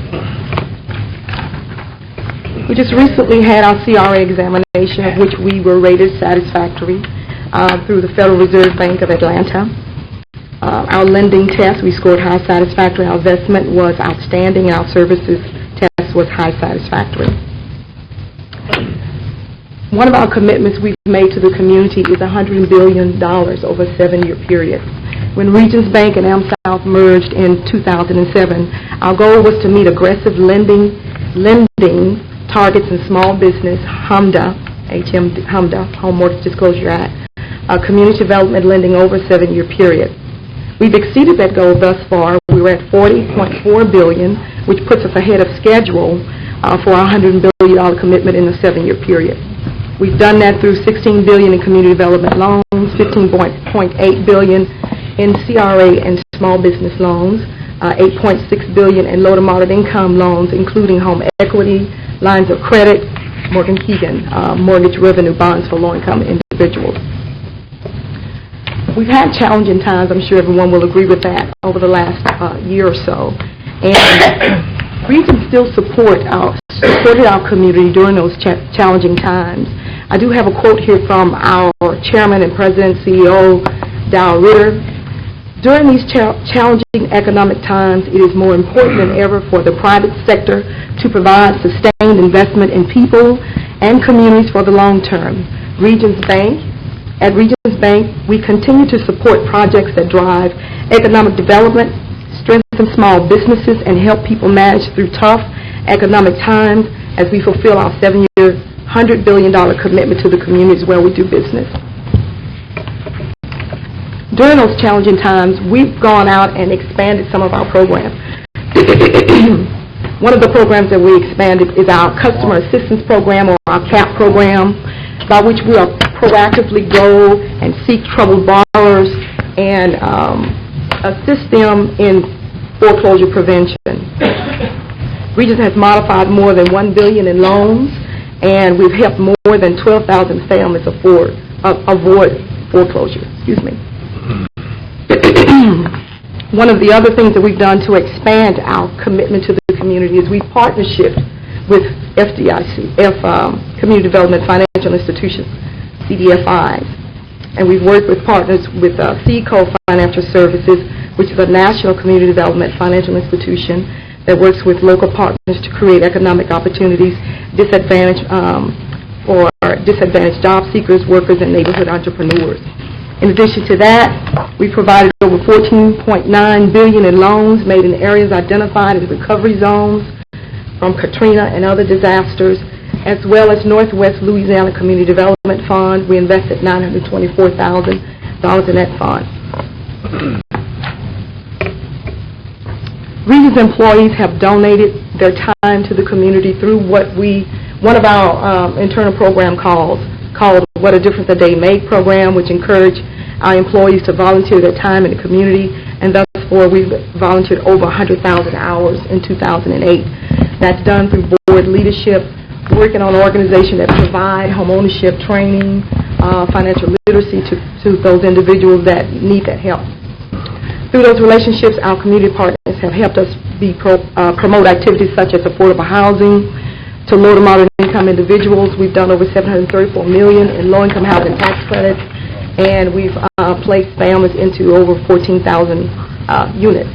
We just recently had our CRA examination, of which we were rated satisfactory through the Federal Reserve Bank of Atlanta. Our lending test, we scored high satisfactory. Our investment was outstanding. Our services test was high satisfactory. One of our commitments we've made to the community is $100 billion over a 7-year period. When Regions Bank and AmSouth merged in 2007, our goal was to meet aggressive lending targets in small business, HMDA, Home Mortgage Disclosure Act, community development lending over a 7-year period. We've exceeded that goal thus far. We were at $40.4 billion, which puts us ahead of schedule for our $100 billion commitment in a 7-year period. We've done that through $16 billion in community development loans, $15.8 billion in CRA and small business loans, $8.6 billion in low to moderate income loans, including home equity, lines of credit, Morgan Keegan, mortgage revenue bonds for low-income individuals. We've had challenging times, I'm sure everyone will agree with that, over the last year or so. And Regions still supported our community during those challenging times. I do have a quote here from our chairman and president, CEO, Dow Ritter. During these challenging economic times, it is more important than ever for the private sector to provide sustained investment in people and communities for the long term. At Regions Bank, we continue to support projects that drive economic development, strengthen small businesses, and help people manage through tough economic times as we fulfill our 7-year, $100 billion commitment to the communities where we do business. During those challenging times, we've gone out and expanded some of our programs. One of the programs that we expanded is our Customer Assistance Program, or our CAP program, by which we are proactively go and seek troubled borrowers and assist them in foreclosure prevention. Regions has modified more than $1 billion in loans, and we've helped more than 12,000 families avoid foreclosure. One of the other things that we've done to expand our commitment to the community is we've partnership with FDIC, Community Development Financial Institutions, CDFIs, and we've worked with partners with CECO Financial Services, which is a national community development financial institution that works with local partners to create economic opportunities for disadvantaged job seekers, workers, and neighborhood entrepreneurs. In addition to that, we provided over $14.9 billion in loans made in areas identified as recovery zones from Katrina and other disasters, as well as Northwest Louisiana Community Development Fund. We invested $924,000 in that fund. Regions employees have donated their time to the community through one of our internal program called What a Difference a Day Make program, which encourage our employees to volunteer their time in the community, and thus far we've volunteered over 100,000 hours in 2008. That's done through board leadership, working on an organization that provide home ownership training, financial literacy to those individuals that need that help. Through those relationships, our community partners have helped us promote activities such as affordable housing to low to moderate income individuals. We've done over $734 million in low-income housing tax credits, and we've placed families into over 14,000 units.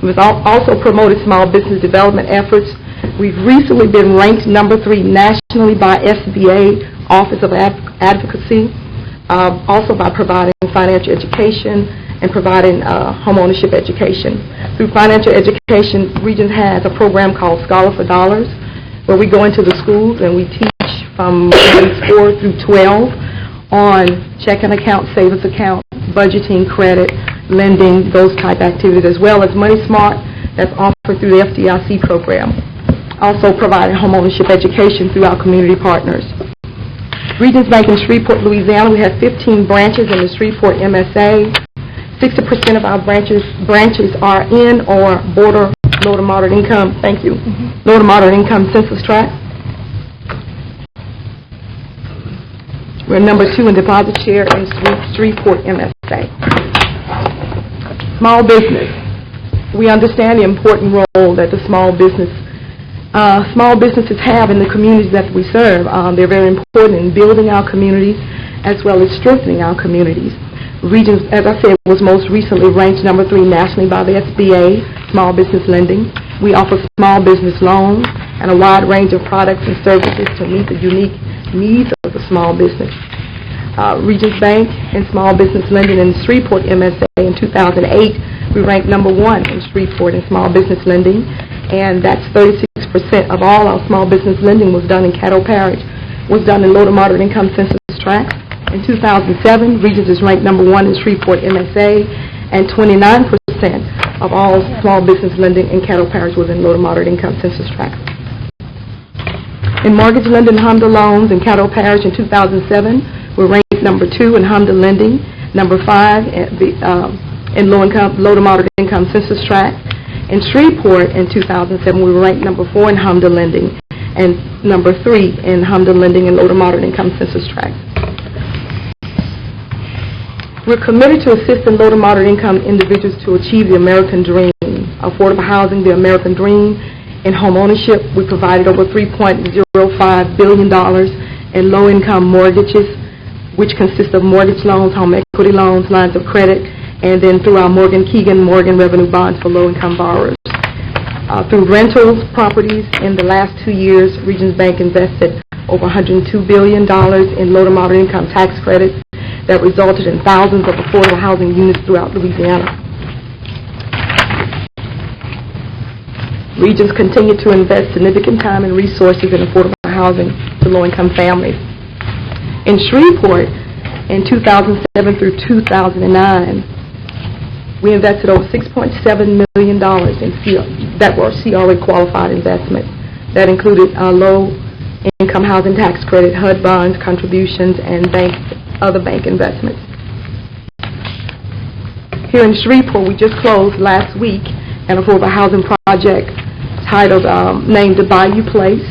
We've also promoted small business development efforts. We've recently been ranked number 3 nationally by SBA Office of Advocacy, also by providing financial education and providing home ownership education. Through financial education, Regions has a program called Scholar for Dollars, where we go into the schools and we teach from grades 4 through 12 on checking account, savings account, budgeting, credit, lending, those type activities, as well as Money Smart that's offered through the FDIC program. Also providing home ownership education through our community partners. Regions Bank in Shreveport, Louisiana, we have 15 branches in the Shreveport MSA. 60% of our branches are in or border low to moderate income, low to moderate income census tract. We're number 2 in deposit share in Shreveport MSA. Small business. We understand the important role that the small businesses have in the communities that we serve. They're very important in building our communities as well as strengthening our communities. Regions, as I said, was most recently ranked number 3 nationally by the SBA, Small Business Lending. We offer small business loans and a wide range of products and services to meet the unique needs of the small business. Regions Bank and Small Business Lending in Shreveport MSA in 2008, we ranked number 1 in Shreveport in small business lending, and that's 36% of all our small business lending was done in Caddo Parish, was done in low to moderate income census tracts. In 2007, Regions is ranked number 1 in Shreveport MSA, and 29% of all small business lending in Caddo Parish was in low to moderate income census tracts. In mortgage lending, HMDA loans in Caddo Parish in 2007, we're ranked number 2 in HMDA lending, number 5 in low to moderate income census tract. In Shreveport in 2007, we were ranked number 4 in HMDA lending and number 3 in HMDA lending in low to moderate income census tract. We're committed to assisting low to moderate income individuals to achieve the American dream, affordable housing, the American dream. In home ownership, we provided over $3.05 billion in low-income mortgages, which consist of mortgage loans, home equity loans, lines of credit, and then through our Morgan revenue bonds for low-income borrowers. Through rentals properties, in the last 2 years, Regions Bank invested over $102 billion in low to moderate income tax credits that resulted in thousands of affordable housing units throughout Louisiana. Regions continue to invest significant time and resources in affordable housing to low-income families. In Shreveport, in 2007 through 2009, we invested over $6.7 million that were CRA qualified investments. That included low-income housing tax credit, HUD bonds, contributions, and other bank investments. Here in Shreveport, we just closed last week an affordable housing project titled, named the Bayou Place.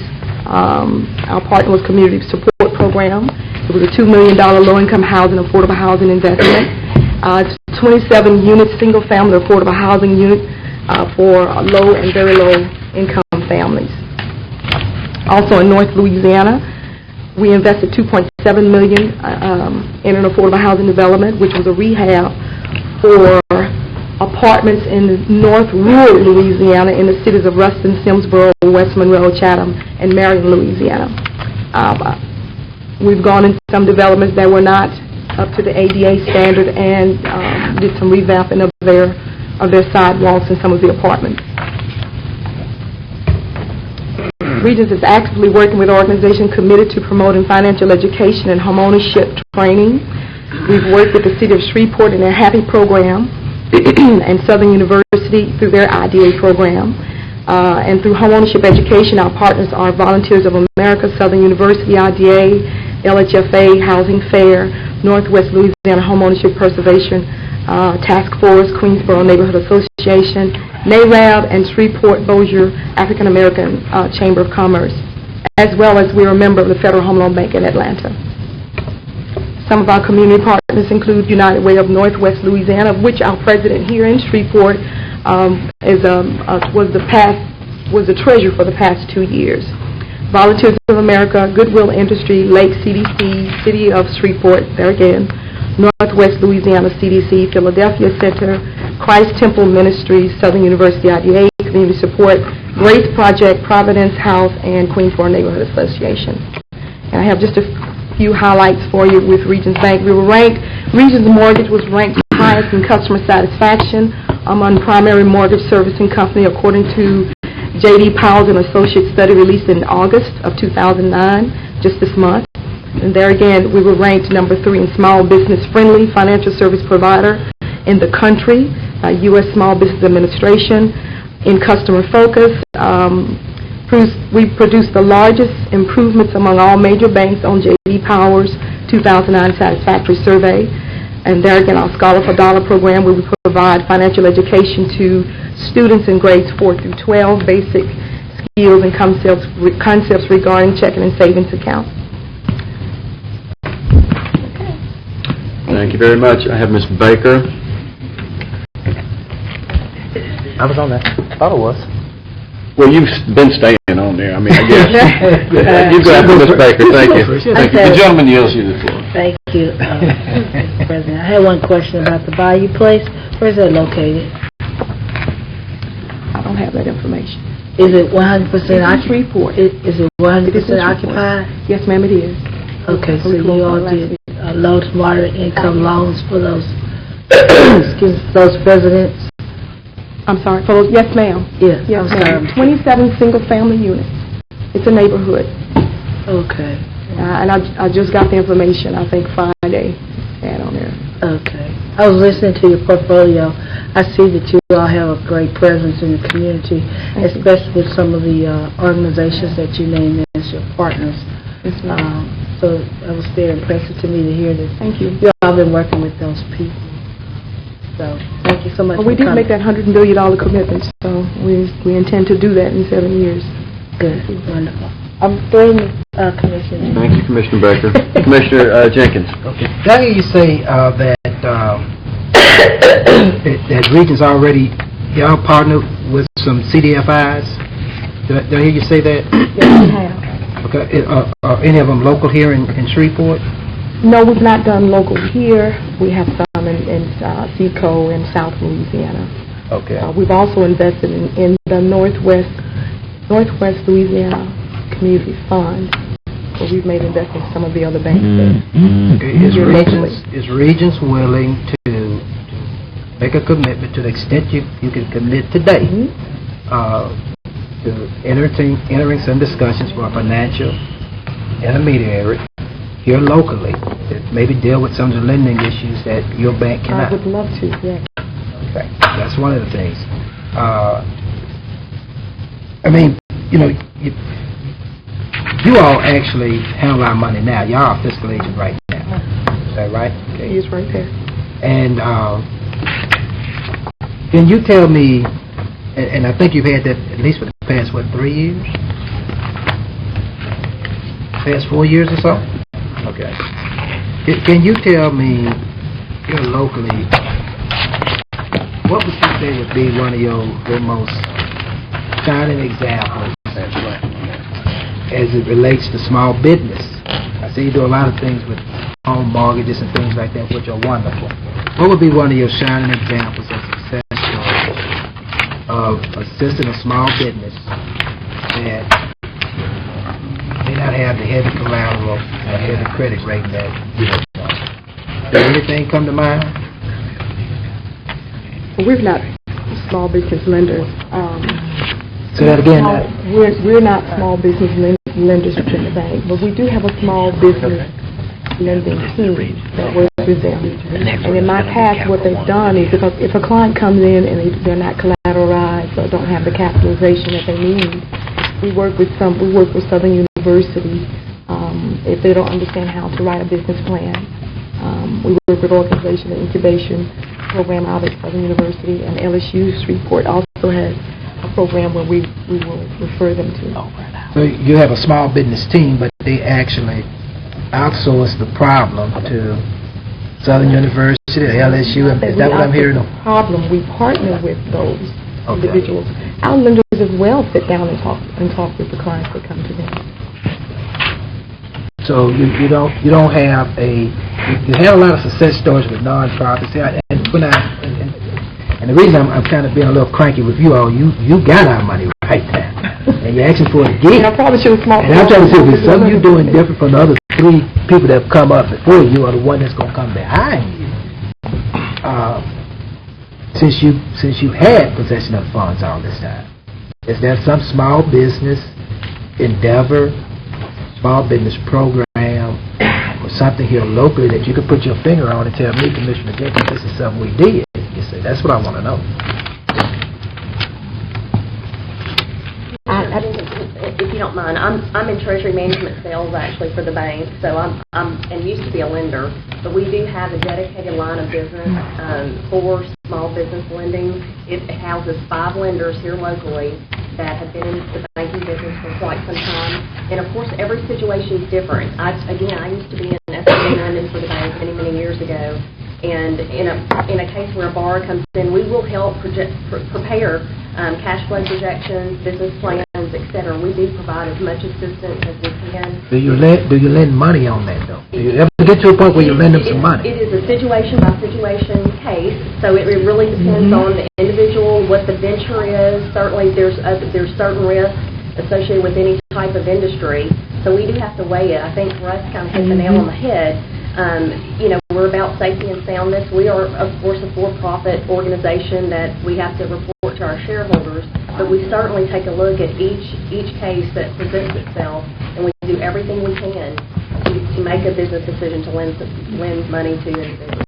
Our partner was Community Support Program. It was a $2 million low-income housing, affordable housing investment. It's 27 units, single-family affordable housing unit for low and very low-income families. Also in North Louisiana, we invested $2.7 million in an affordable housing development, which was a rehab for apartments in North Rural Louisiana in the cities of Ruston, Simsboro, West Monroe, Chatham, and Marion, Louisiana. We've gone into some developments that were not up to the ADA standard and did some revamping of their sidewalks in some of the apartments. Regions is actively working with organizations committed to promoting financial education and homeownership training. We've worked with the City of Shreveport in their Happy program and Southern University through their IDA program. And through homeownership education, our partners are Volunteers of America, Southern University IDA, LHFA, Housing Fair, Northwest Louisiana Homeownership Preservation Task Force, Queensboro Neighborhood Association, NARAB, and Shreveport-Bossier African American Chamber of Commerce, as well as we're a member of the Federal Home Loan Bank in Atlanta. Some of our community partners include United Way of Northwest Louisiana, of which our president here in Shreveport was the treasurer for the past 2 years. Volunteers of America, Goodwill Industry, Lake CDC, City of Shreveport, there again, Northwest Louisiana CDC, Philadelphia Center, Christ Temple Ministries, Southern University IDA, Community Support, Grace Project, Providence House, and Queensboro Neighborhood Association. And I have just a few highlights for you with Regions Bank. We were ranked, Regions Mortgage was ranked highest in customer satisfaction among primary mortgage servicing company according to J.D. Powell's and Associates study released in August of 2009, just this month. And there again, we were ranked number 3 in small business friendly financial service provider in the country, U.S. Small Business Administration. In customer focus, we produced the largest improvements among all major banks on J.D. Powell's 2009 satisfactory survey. And there again, our Scholar for Dollar program, where we provide financial education to students in grades 4 through 12, basic skills and concepts regarding checking and savings accounts. Thank you very much. I have Ms. Baker. I was on that. I thought it was. Well, you've been staying on there. I mean, I guess. You go after Ms. Baker. Thank you. Thank you. The gentleman yields you the floor. Thank you, Mr. President. I had one question about the Bayou Place. Where's that located? I don't have that information. Is it 100% occupied? Shreveport. Is it 100% occupied? Yes, ma'am, it is. Okay, so you all did low to moderate income loans for those, those residents? I'm sorry, for those, yes, ma'am. Yes, Yes, I'm ma'am. sorry. 27 single-family units. It's a neighborhood. Okay, And I just got the information, I think, Friday, and on there. okay. I was listening to your portfolio. I see that you all have a great presence in the community, especially with some of the organizations that you named as your partners. Yes, ma'am. So it was very impressive to me to hear that Thank you. you all been working with those people. So thank you so much. Well, we for did coming. make that $100 million commitment, so we intend to do that in 7 years. Good, wonderful. I'm through, Commissioner. Thank you, Commissioner Baker. Commissioner Jenkins. Okay. Did I hear you say that Regions already, y'all partnered with some CDFIs? Did I hear you say that? Yes, we have. Okay. Are any of them local here in Shreveport? No, we've not done local here. We have some in Seco in South Louisiana. Okay. We've also invested in the Northwest Louisiana Community Fund, where we've made investments in some of the other banks there. Is Regions willing to make a commitment to the extent you can commit today to entering some discussions for a financial intermediary here locally that maybe deal with some of the lending issues that your bank cannot? I would love to, yes. Okay, that's one of the things. I mean, you know, you all actually handle our money now. Y'all are fiscal agent right now. Is that right? Okay. He is right there. And can you tell me, and I think you've had that at least for the past, 3 years? Past 4 years or so? Okay. Can you tell me, here locally, what would you say would be one of your most shining examples as it relates to small business? I see you do a lot of things with home mortgages and things like that, which are wonderful. What would be one of your shining examples of success stories of assisting a small business that may not have the heavy collateral or heavy credit rating that you have? Does anything come to mind? Well, we're not small business lenders. Say that again. We're not small business lenders within the bank, but we do have a small business lending team that works with them. And in my past, what they've done is if a client comes in and they're not collateralized or don't have the capitalization that they need, we work with Southern University. If they don't understand how to write a business plan, we work with organization and incubation program out at Southern University, and LSU Shreveport also has a program where we will refer them to. So you have a small business team, but they actually outsource the problem to Southern University, LSU. Is that what I'm hearing? The problem, we partner with those individuals. Our lenders as well sit down and talk with the clients that come to them. So you don't have you have a lot of success stories with nonprofits, and the reason I'm kind of being a little cranky with you all, you got our money right now, and you're asking for it again. And I probably should have small. And I'm trying to see if there's something you're doing different from the other 3 people that have come up before you, or the one that's going to come behind you. Since you had possession of funds all this time, is there some small business endeavor, small business program, or something here locally that you could put your finger on and tell me, Commissioner Jenkins, this is something we did? You say, that's what I want to know. If you don't mind, I'm in treasury management sales actually for the bank, so I'm and used to be a lender, but we do have a dedicated line of business for small business lending. It houses 5 lenders here locally that have been in the banking business for quite some time, and of course every situation is different. I used to be in SBA lending for the bank many years ago, and in a case where a borrower comes in, we will help prepare cash flow projections, business plans, etc. We do provide as much assistance as we can. Do you lend money on that though? Do you ever get to a point where you lend them some money? It is a situation by situation case, so it really depends on the individual, what the venture is. Certainly, there's certain risks associated with any type of industry, so we do have to weigh it. I think for us, kind of hit the nail on the head. We're about safety and soundness. We are, of course, a for-profit organization that we have to report to our shareholders, but we certainly take a look at each case that presents itself, and we do everything we can to make a business decision to lend money to individuals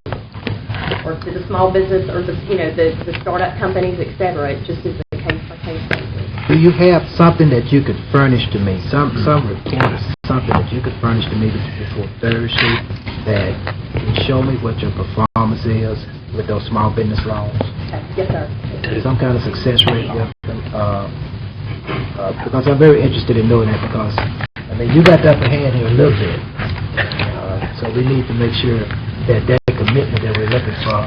or to the small business or the startup companies, etc. It just is a case-by-case basis. Do you have something that you could furnish to me, some report or something that you could furnish to me before Thursday that can show me what your performance is with those small business loans? Yes, sir. Some kind of success rate with them, because I'm very interested in knowing that, because you got the upper hand here a little bit, so we need to make sure that commitment that we're looking for.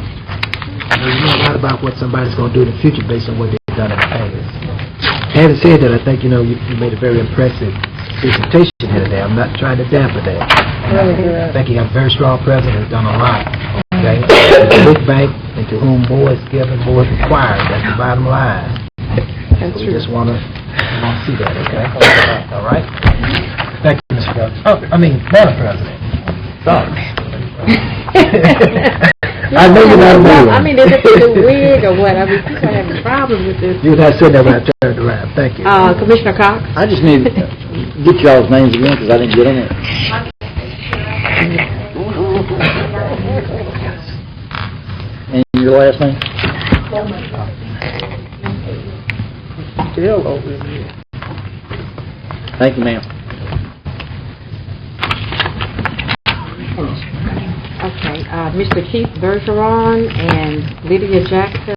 You know a lot about what somebody's going to do in the future based on what they've done in the past. Having said that, I think you made a very impressive presentation here today. I'm not trying to dampen that. I think you got a very strong president who's done a lot. Okay? It's a big bank, and to whom more is given, more is required. That's the bottom line. We just want to see that, okay? All right? Thank you, Mr. President. Madam President. Sorry. I know you're not a new one. is it the wig or what? People are having problems with this. You're not sitting there when I turned around. Thank you. Commissioner Cox? I just need to get y'all's names again because I didn't get in it. And your last name? Still over here. Thank you, ma'am. Okay, Mr. Keith Bergeron and Lydia Jackson,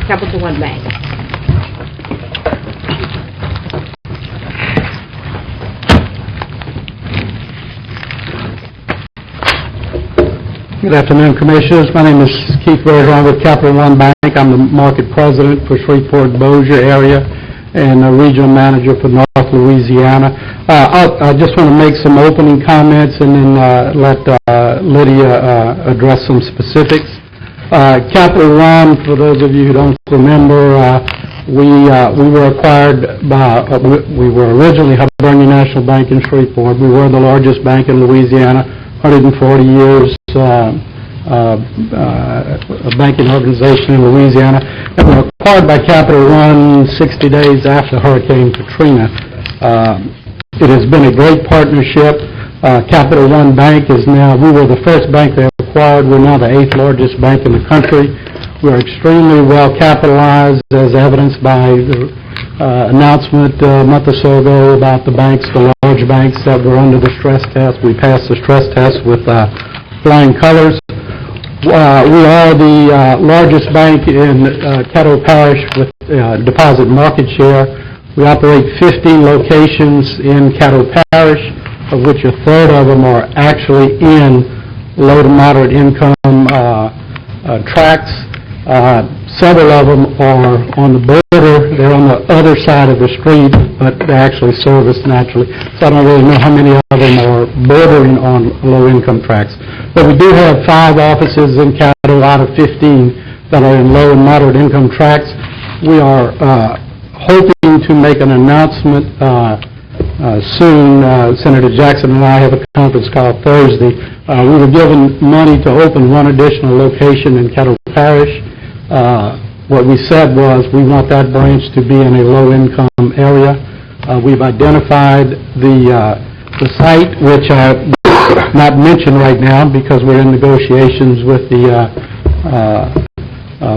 Capital One Bank. Good afternoon, Commissioners. My name is Keith Bergeron with Capital One Bank. I'm the market president for Shreveport-Bossier area and a regional manager for North Louisiana. I just want to make some opening comments and then let Lydia address some specifics. Capital One, for those of you who don't remember, we were acquired by, we were originally Hibernia National Bank in Shreveport. We were the largest bank in Louisiana, 140 years a banking organization in Louisiana, and we were acquired by Capital One 60 days after Hurricane Katrina. It has been a great partnership. Capital One Bank is now, we were the first bank they acquired. We're now the 8th largest bank in the country. We're extremely well capitalized, as evidenced by the announcement a month or so ago about the banks, the large banks that were under the stress test. We passed the stress test with flying colors. We are the largest bank in Caddo Parish with deposit market share. We operate 15 locations in Caddo Parish, of which a third of them are actually in low to moderate income tracts. Several of them are on the border. They're on the other side of the street, but they actually service naturally. So I don't really know how many of them are bordering on low-income tracts. But we do have 5 offices in Caddo out of 15 that are in low and moderate income tracts. We are hoping to make an announcement soon. Senator Jackson and I have a conference call Thursday. We were given money to open one additional location in Caddo Parish. What we said was we want that branch to be in a low-income area. We've identified the site, which I will not mention right now because we're in negotiations with the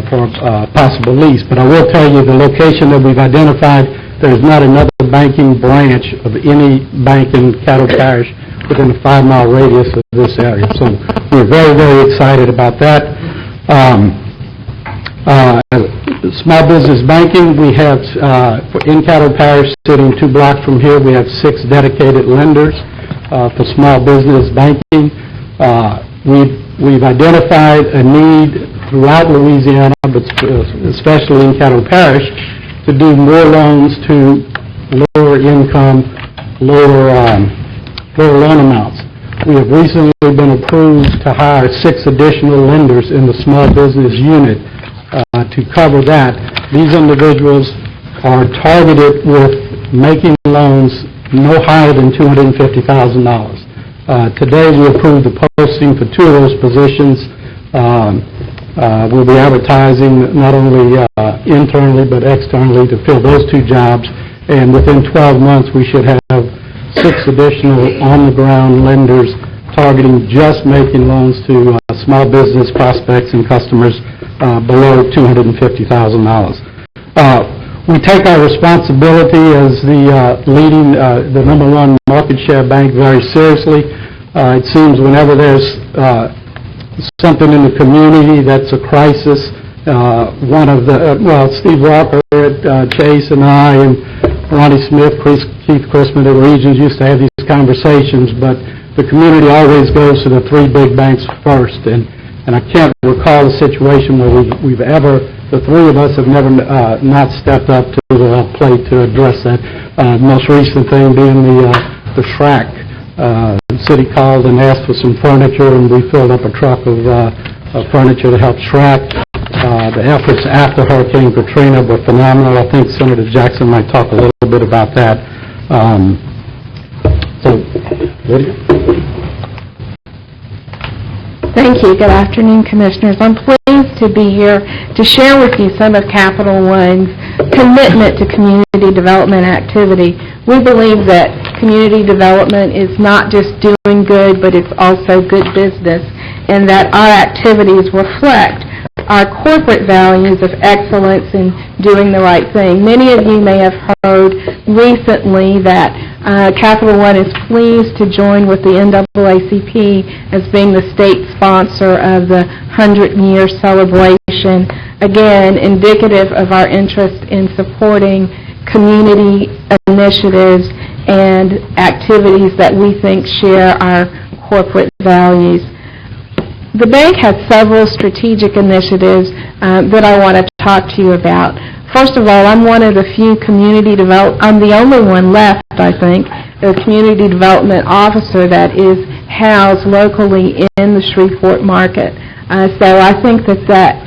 for possible lease. But I will tell you the location that we've identified, there's not another banking branch of any bank in Caddo Parish within a 5-mile radius of this area. So we're very, very excited about that. Small business banking, we have in Caddo Parish, sitting 2 blocks from here, we have 6 dedicated lenders for small business banking. We've identified a need throughout Louisiana, but especially in Caddo Parish, to do more loans to lower income, lower loan amounts. We have recently been approved to hire 6 additional lenders in the small business unit to cover that. These individuals are targeted with making loans no higher than $250,000. Today we approved the posting for 2 of those positions. We'll be advertising not only internally but externally to fill those 2 jobs, and within 12 months we should have 6 additional on-the-ground lenders targeting just making loans to small business prospects and customers below $250,000. We take our responsibility as the leading, the #1 market share bank very seriously. It seems whenever there's something in the community that's a crisis, one of the, Steve Walker at Chase and I and Ronnie Smith, Keith Chrisman at Regions used to have these conversations, but the community always goes to the 3 big banks first, and And I can't recall a situation where we've ever, the three of us have never not stepped up to the plate to address that. Most recent thing being the Shrek. The city called and asked for some furniture, and we filled up a truck of furniture to help Shrek. The efforts after Hurricane Katrina were phenomenal. I think Senator Jackson might talk a little bit about that. Thank you. Good afternoon, Commissioners. I'm pleased to be here to share with you some of Capital One's commitment to community development activity. We believe that community development is not just doing good, but it's also good business, and that our activities reflect our corporate values of excellence in doing the right thing. Many of you may have heard recently that Capital One is pleased to join with the NAACP as being the state sponsor of the 100-year celebration, again, indicative of our interest in supporting community initiatives and activities that we think share our corporate values. The bank has several strategic initiatives that I want to talk to you about. First of all, I'm one of the few I'm the only one left, I think, a community development officer that is housed locally in the Shreveport market. So I think that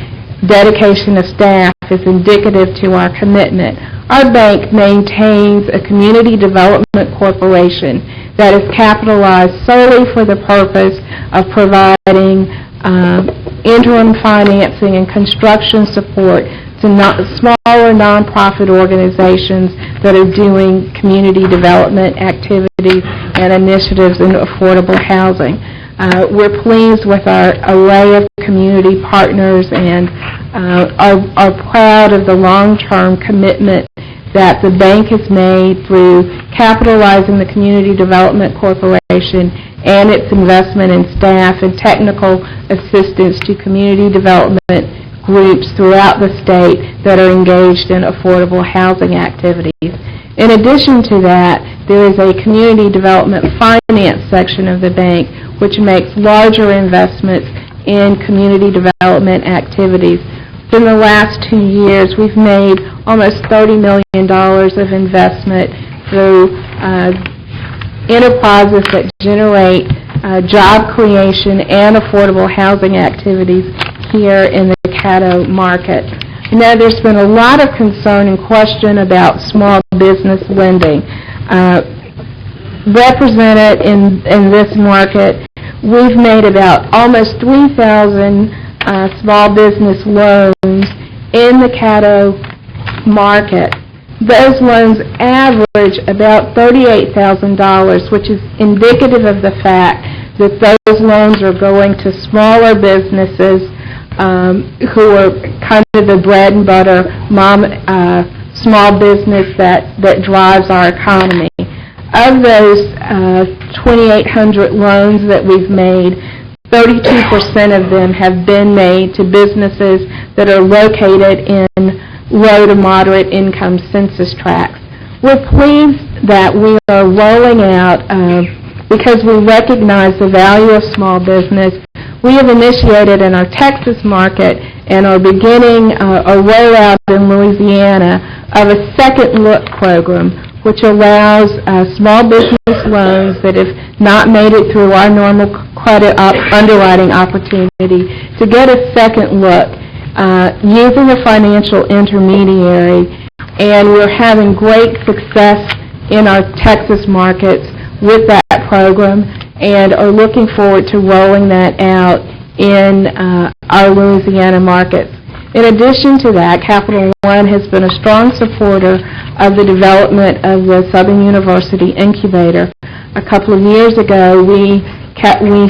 dedication of staff is indicative to our commitment. Our bank maintains a community development corporation that is capitalized solely for the purpose of providing interim financing and construction support to smaller nonprofit organizations that are doing community development activities and initiatives in affordable housing. We're pleased with our array of community partners and are proud of the long-term commitment that the bank has made through capitalizing the Community Development Corporation and its investment in staff and technical assistance to community development groups throughout the state that are engaged in affordable housing activities. In addition to that, there is a community development finance section of the bank which makes larger investments in community development activities. In the last 2 years, we've made almost $30 million of investment through enterprises that generate job creation and affordable housing activities here in the Caddo market. Now, there's been a lot of concern and question about small business lending. Represented in this market, we've made about almost 3,000 small business loans in the Caddo market. Those loans average about $38,000, which is indicative of the fact that those loans are going to smaller businesses who are kind of the bread and butter small business that drives our economy. Of those 2,800 loans that we've made, 32% of them have been made to businesses that are located in low to moderate income census tracts. We're pleased that we are rolling out, because we recognize the value of small business, we have initiated in our Texas market and are beginning a rollout in Louisiana of a second look program, which allows small business loans that have not made it through our normal credit underwriting opportunity to get a second look using a financial intermediary. And we're having great success in our Texas markets with that program and are looking forward to rolling that out in our Louisiana markets. In addition to that, Capital One has been a strong supporter of the development of the Southern University Incubator. A couple of years ago, we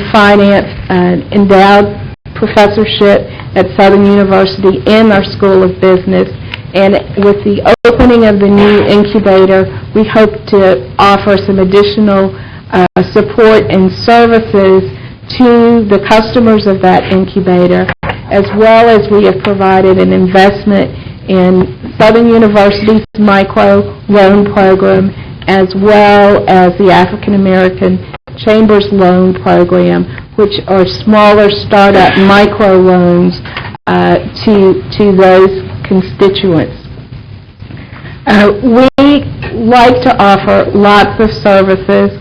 financed an endowed professorship at Southern University in our School of Business, and with the opening of the new incubator, we hope to offer some additional support and services to the customers of that incubator, as well as we have provided an investment in Southern University's micro loan program, as well as the African American Chambers Loan Program, which are smaller startup micro loans to those constituents. We like to offer lots of services.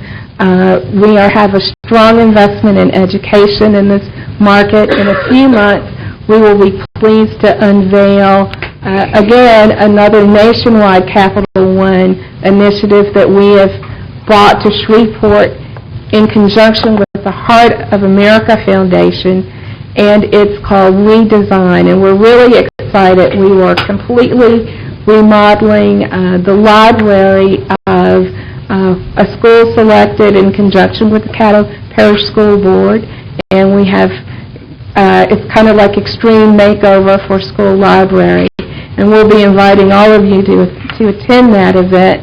We have a strong investment in education in this market. In a few months, we will be pleased to unveil, again, another nationwide Capital One initiative that we have brought to Shreveport in conjunction with the Heart of America Foundation, and it's called Redesign, and we're really excited. We were completely remodeling the library of a school selected in conjunction with the Caddo Parish School Board, and we have it's kind of like extreme makeover for school library, and we'll be inviting all of you to attend that event,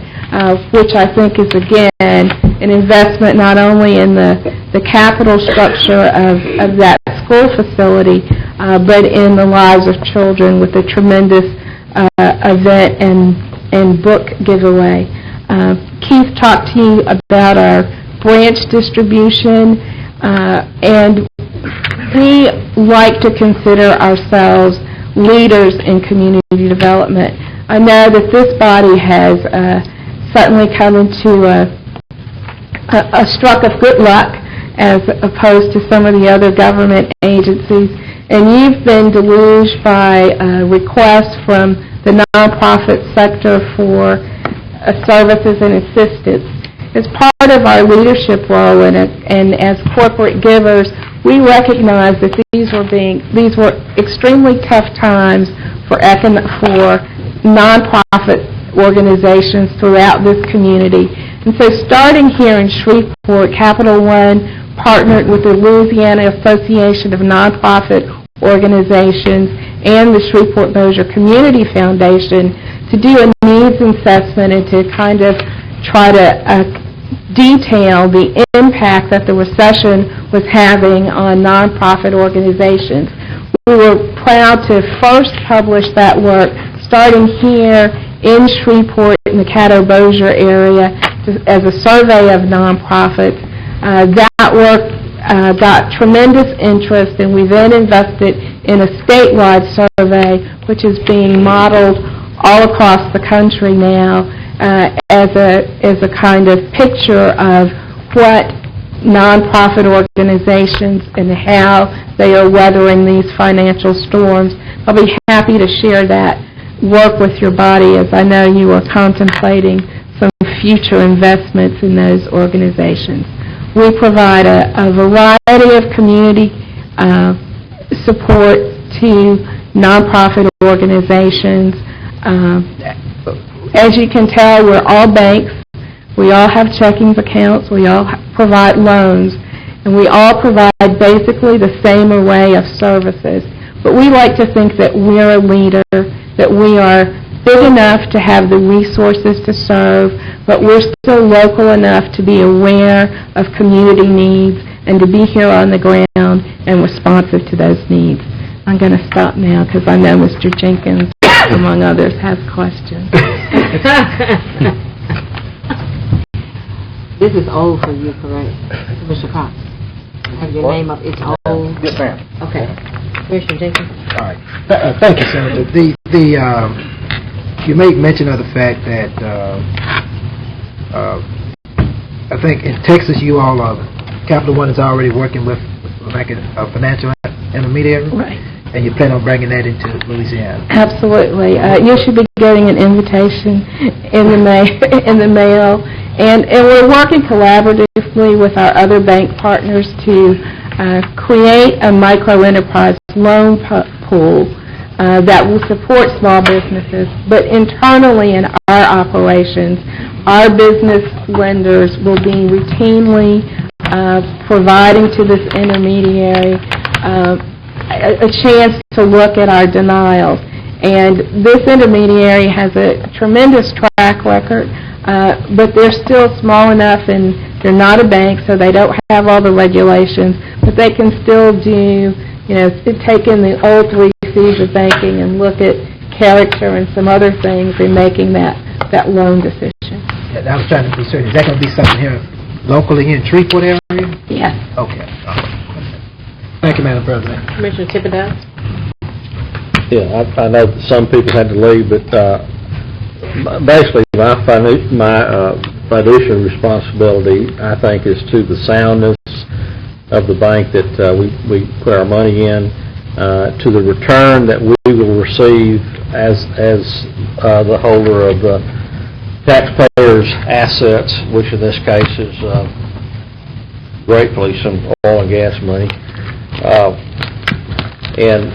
which I think is, again, an investment not only in the capital structure of that school facility, but in the lives of children with a tremendous event and book giveaway. Keith talked to you about our branch distribution, and we like to consider ourselves leaders in community development. I know that this body has certainly come into a stroke of good luck as opposed to some of the other government agencies, and you've been deluged by requests from the nonprofit sector for services and assistance. As part of our leadership role and as corporate givers, we recognize that these were extremely tough times for nonprofit organizations throughout this community. And so starting here in Shreveport, Capital One partnered with the Louisiana Association of Nonprofit Organizations and the Shreveport-Bossier Community Foundation to do a needs assessment and to kind of try to detail the impact that the recession was having on nonprofit organizations. We were proud to first publish that work starting here in Shreveport in the Caddo-Bossier area as a survey of nonprofits. That work got tremendous interest, and we then invested in a statewide survey which is being modeled all across the country now as a kind of picture of what nonprofit organizations and how they are weathering these financial storms. I'll be happy to share that work with your body, as I know you are contemplating some future investments in those organizations. We provide a variety of community support to nonprofit organizations. As you can tell, we're all banks. We all have checking accounts. We all provide loans. And we all provide basically the same array of services. But we like to think that we're a leader, that we are big enough to have the resources to serve, but we're still local enough to be aware of community needs and to be here on the ground and responsive to those needs. I'm going to stop now because I know Mr. Jenkins, among others, has questions. This is old for you, correct? Mr. Cox, have your name up. It's old. Yes, ma'am. Okay. Commissioner Jenkins. All right. Thank you, Senator. You made mention of the fact that I think in Texas you all Capital One is already working with like a financial intermediary, Right. and you plan on bringing that into Louisiana. Absolutely. You should be getting an invitation in the mail, and we're working collaboratively with our other bank partners to create a micro-enterprise loan pool that will support small businesses. But internally in our operations, our business lenders will be routinely providing to this intermediary a chance to look at our denials. And this intermediary has a tremendous track record, but they're still small enough and they're not a bank, so they don't have all the regulations, but they can still do, take in the old 3 C's of banking and look at character and some other things in making that loan decision. Yeah, I was trying to be certain. Is that going to be something here locally here in Shreveport area? Yes. Okay. Thank you, Madam President. Commissioner Thibodeau? Yeah, I know that some people had to leave, but basically, my fiduciary responsibility, I think, is to the soundness of the bank that we put our money in, to the return that we will receive as the holder of the taxpayers' assets, which in this case is gratefully some oil and gas money. And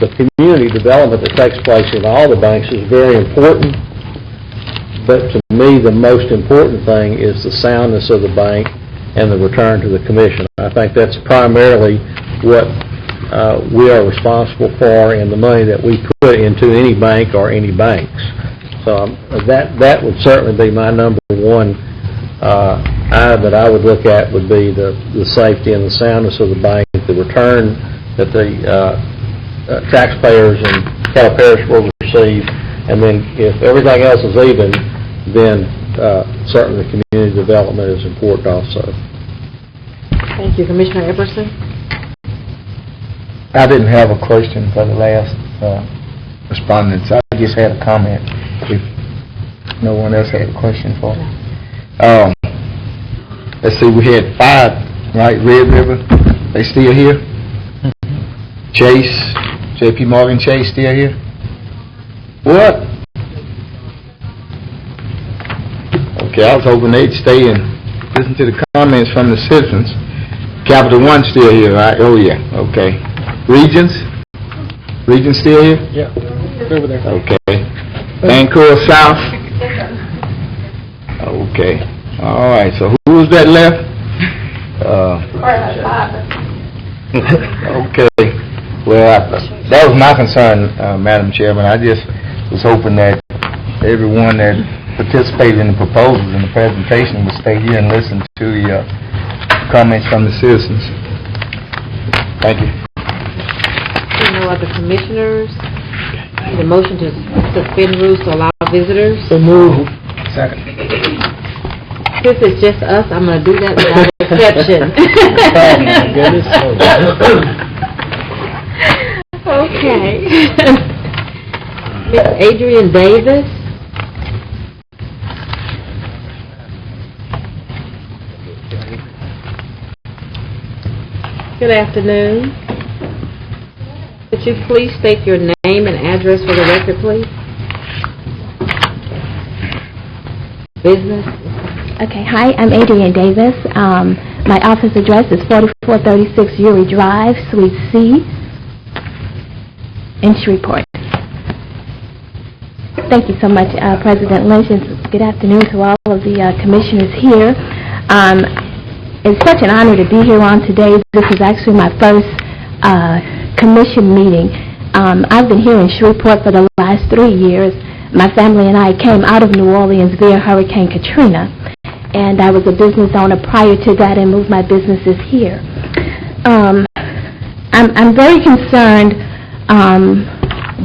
the community development that takes place in all the banks is very important, but to me, the most important thing is the soundness of the bank and the return to the commission. I think that's primarily what we are responsible for in the money that we put into any bank or any banks. So that would certainly be my number one item that I would look at would be the safety and the soundness of the bank, the return that the taxpayers in Caddo Parish will receive, and then if everything else is even, then certainly the community development is important also. Thank you. Commissioner Epperson? I didn't have a question for the last respondents. I just had a comment. If no one else had a question for me. Let's see, we had 5, right? Red River, they still here? Chase, J.P. Morgan Chase still here? What? Okay, I was hoping they'd stay and listen to the comments from the citizens. Capital One still here, right? Oh, yeah, okay. Regions still here? Yeah, over there. Okay. Vancouver South? Okay. All right, so who was that left? Okay. Well, that was my concern, Madam Chairman. I just was hoping that everyone that participated in the proposals and the presentation would stay here and listen to the comments from the citizens. Thank you. No other commissioners? Need a motion to suspend rules to allow visitors? So move. Second. Since it's just us, I'm going to do that without exception. Okay. Miss Adrian Davis? Good afternoon. Could you please state your name and address for the record, please? Business? Okay, hi, I'm Adrian Davis. My office address is 4436 Uri Drive, Suite C, in Shreveport. Thank you so much, President Lynch, and good afternoon to all of the commissioners here. It's such an honor to be here on today. This is actually my first commission meeting. I've been here in Shreveport for the last 3 years. My family and I came out of New Orleans via Hurricane Katrina, and I was a business owner prior to that and moved my businesses here. I'm very concerned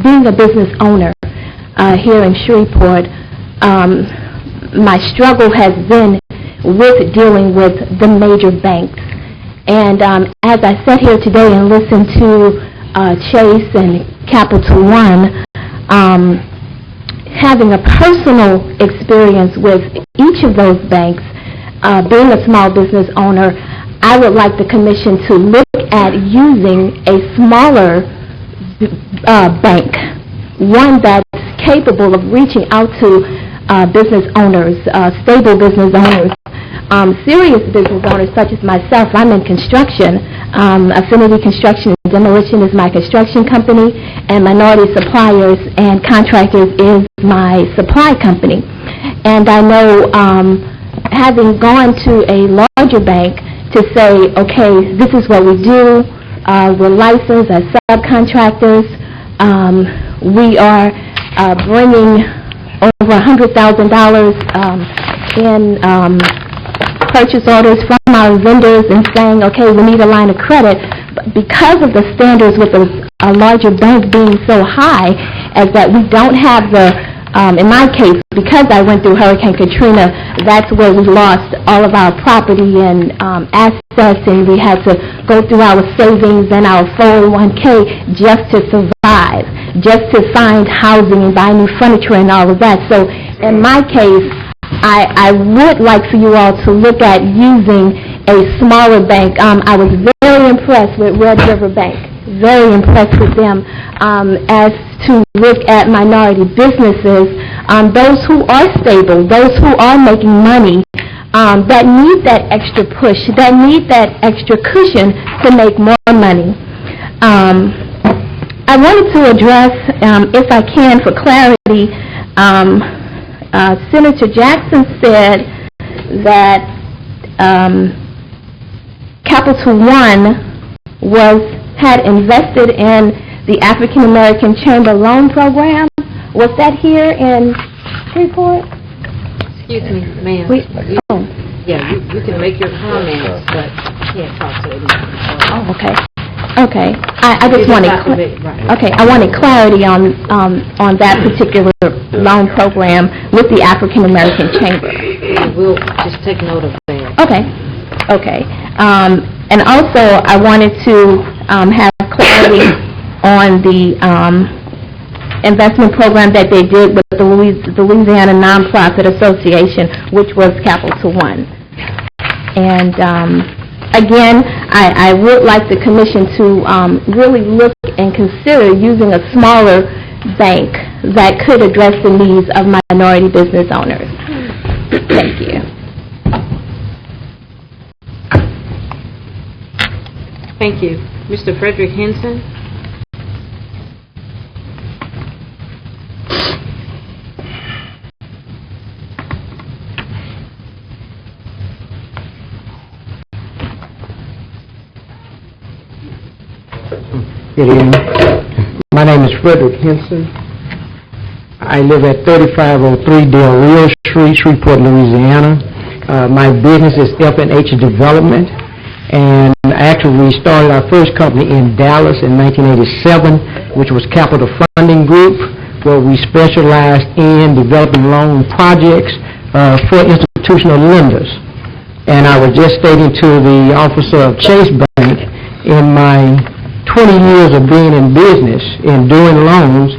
being a business owner here in Shreveport. My struggle has been with dealing with the major banks. And as I sat here today and listened to Chase and Capital One, having a personal experience with each of those banks, being a small business owner, I would like the Commission to look at using a smaller bank, one that's capable of reaching out to business owners, stable business owners, serious business owners such as myself. I'm in construction. Affinity Construction and Demolition is my construction company, and Minority Suppliers and Contractors is my supply company. And I know, having gone to a larger bank to say, okay, this is what we do, we're licensed as subcontractors, we are bringing over $100,000 in purchase orders from our vendors and saying, okay, we need a line of credit. But because of the standards with a larger bank being so high, as that we don't have the in my case, because I went through Hurricane Katrina, that's where we lost all of our property and assets, and we had to go through our savings and our 401k just to survive, just to find housing and buy new furniture and all of that. So in my case, I would like for you all to look at using a smaller bank. I was very impressed with Red River Bank, very impressed with them as to look at minority businesses, those who are stable, those who are making money, that need that extra push, that need that extra cushion to make more money. I wanted to address, if I can, for clarity, Senator Jackson said that Capital One had invested in the African American Chamber Loan Program. Was that here in Shreveport? Excuse me, ma'am. Yeah, you can make your comments, but can't talk to anyone. Oh, okay. Okay. I just wanted I wanted clarity on that particular loan program with the African American Chamber. We'll just take note of that. Okay. Okay. And also, I wanted to have clarity on the investment program that they did with the Louisiana Nonprofit Association, which was Capital One. And again, I would like the commission to really look and consider using a smaller bank that could address the needs of minority business owners. Thank you. Thank you. Mr. Frederick Henson? Good evening. My name is Frederick Henson. I live at 3503 Del Rio Street, Shreveport, Louisiana. My business is F&H Development, and actually we started our first company in Dallas in 1987, which was Capital Funding Group, where we specialized in developing loan projects for institutional lenders. And I was just stating to the officer of Chase Bank, in my 20 years of being in business and doing loans,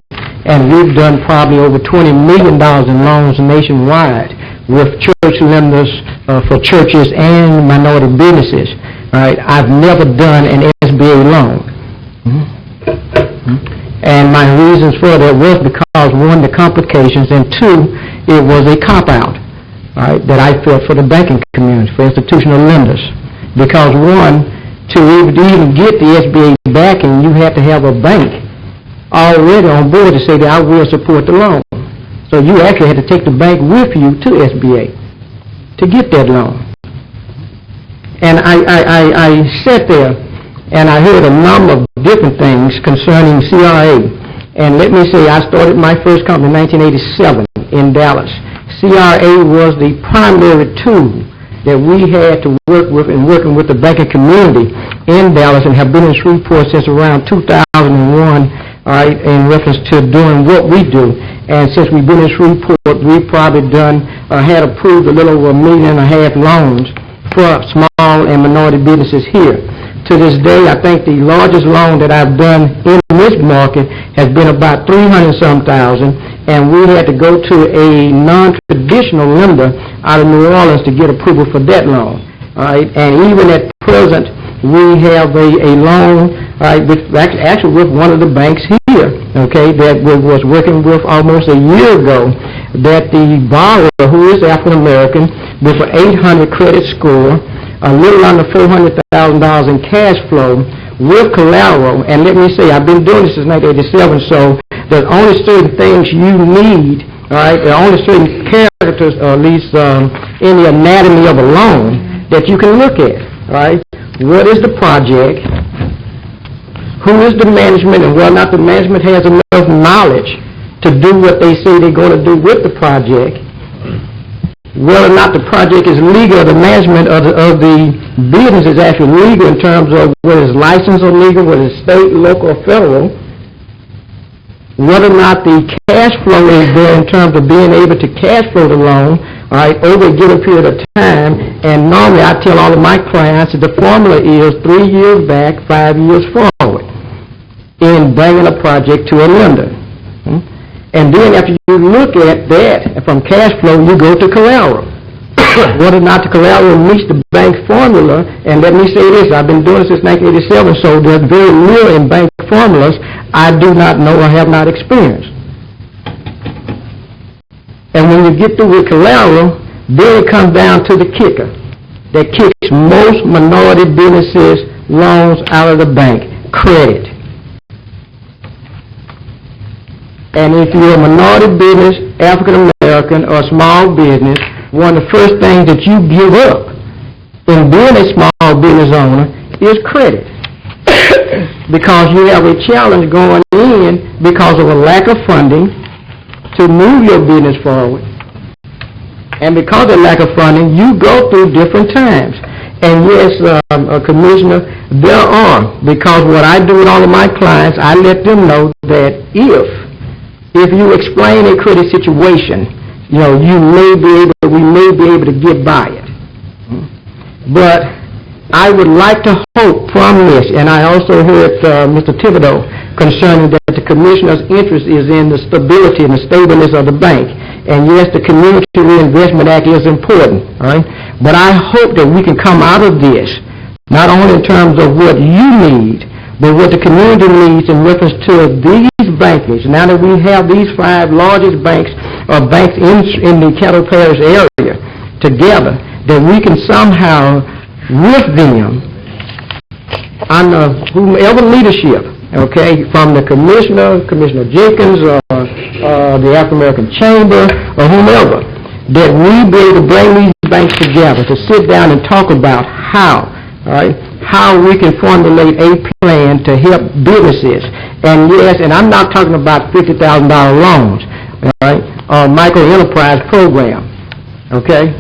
and we've done probably over $20 million in loans nationwide with church lenders for churches and minority businesses. Right? I've never done an SBA loan. And my reasons for that was because, one, the complications, and two, it was a cop-out, right, that I felt for the banking community, for institutional lenders. Because, one, to even get the SBA backing, you have to have a bank already on board to say that I will support the loan. So you actually had to take the bank with you to SBA to get that loan. And I sat there and I heard a number of different things concerning CRA. And let me say, I started my first company in 1987 in Dallas. CRA was the primary tool that we had to work with in working with the banking community in Dallas, and have been in Shreveport since around 2001, all right, in reference to doing what we do. And since we've been in Shreveport, we've probably had approved a little over $1.5 million loans for small and minority businesses here. To this day, I think the largest loan that I've done in this market has been about $300,000, and we had to go to a non-traditional lender out of New Orleans to get approval for that loan. All right, and even at present, we have a loan, actually with one of the banks here, okay, that was working with almost a year ago, that the borrower, who is African American, with an 800 credit score, a little under $400,000 in cash flow with collateral. And let me say, I've been doing this since 1987, so there's only certain things you need, all right? There are only certain characters, or at least in the anatomy of a loan, that you can look at, all right? What is the project? Who is the management, and whether or not the management has enough knowledge to do what they say they're going to do with the project? Whether or not the project is legal, the management of the business is actually legal in terms of whether it's licensed or legal, whether it's state, local, or federal. whether or not the cash flow is there in terms of being able to cash flow the loan, all right, over a given period of time. And normally I tell all of my clients that the formula is 3 years back, 5 years forward in bringing a project to a lender. And then after you look at that from cash flow, you go to collateral. Whether or not the collateral meets the bank formula, and let me say this, I've been doing it since 1987, so there's very little in bank formulas I do not know or have not experienced. And when you get through with collateral, then it comes down to the kicker that kicks most minority businesses loans out of the bank: credit. And if you're a minority business, African American, or small business, one of the first things that you give up in being a small business owner is credit. Because you have a challenge going in because of a lack of funding to move your business forward. And because of lack of funding, you go through different times. And yes, Commissioner, there are, because what I do with all of my clients, I let them know that if you explain a credit situation, we may be able to get by it. But I would like to hope from this, and I also heard Mr. Thibodeau concerning that the Commissioner's interest is in the stability and the stableness of the bank. And yes, the Community Reinvestment Act is important, all right? But I hope that we can come out of this, not only in terms of what you need, but what the community needs in reference to these bankers. Now that we have these 5 largest banks or banks in the Caddo Parish area together, that we can somehow, with them, under whomever leadership, okay, from the Commissioner Jenkins, or the African American Chamber, or whomever, that we be able to bring these banks together to sit down and talk about how, all right, how we can formulate a plan to help businesses. And yes, and I'm not talking about $50,000 loans, all right, or micro enterprise program, okay?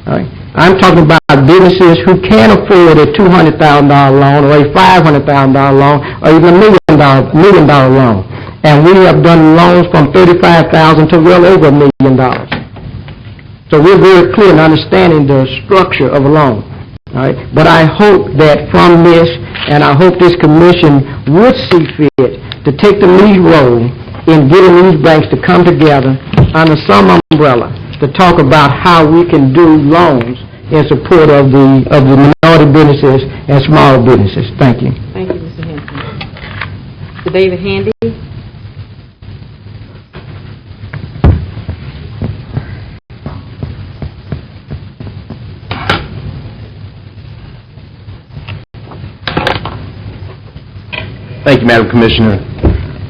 All right. I'm talking about businesses who can't afford a $200,000 loan or a $500,000 loan or even a $1 million loan. And we have done loans from $35,000 to well over $1 million. So we're very clear in understanding the structure of a loan. All right? But I hope that from this, and I hope this commission would see fit to take the lead role in getting these banks to come together under some umbrella to talk about how we can do loans in support of the minority businesses and small businesses. Thank you. Thank you, Mr. Henson. Mr. David Handy. Thank you, Madam Commissioner.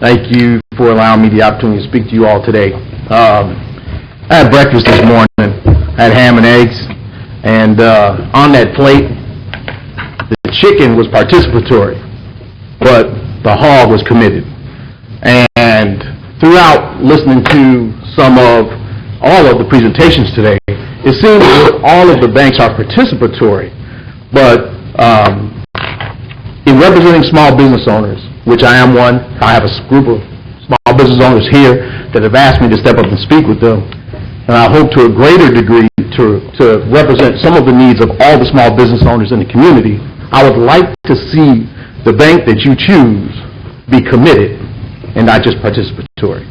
Thank you for allowing me the opportunity to speak to you all today. I had breakfast this morning. I had ham and eggs, and on that plate, the chicken was participatory, but the hog was committed. And throughout listening to all of the presentations today, it seems that all of the banks are participatory, but in representing small business owners, which I am one, I have a group of small business owners here that have asked me to step up and speak with them, and I hope to a greater degree to represent some of the needs of all the small business owners in the community. I would like to see the bank that you choose be committed and not just participatory.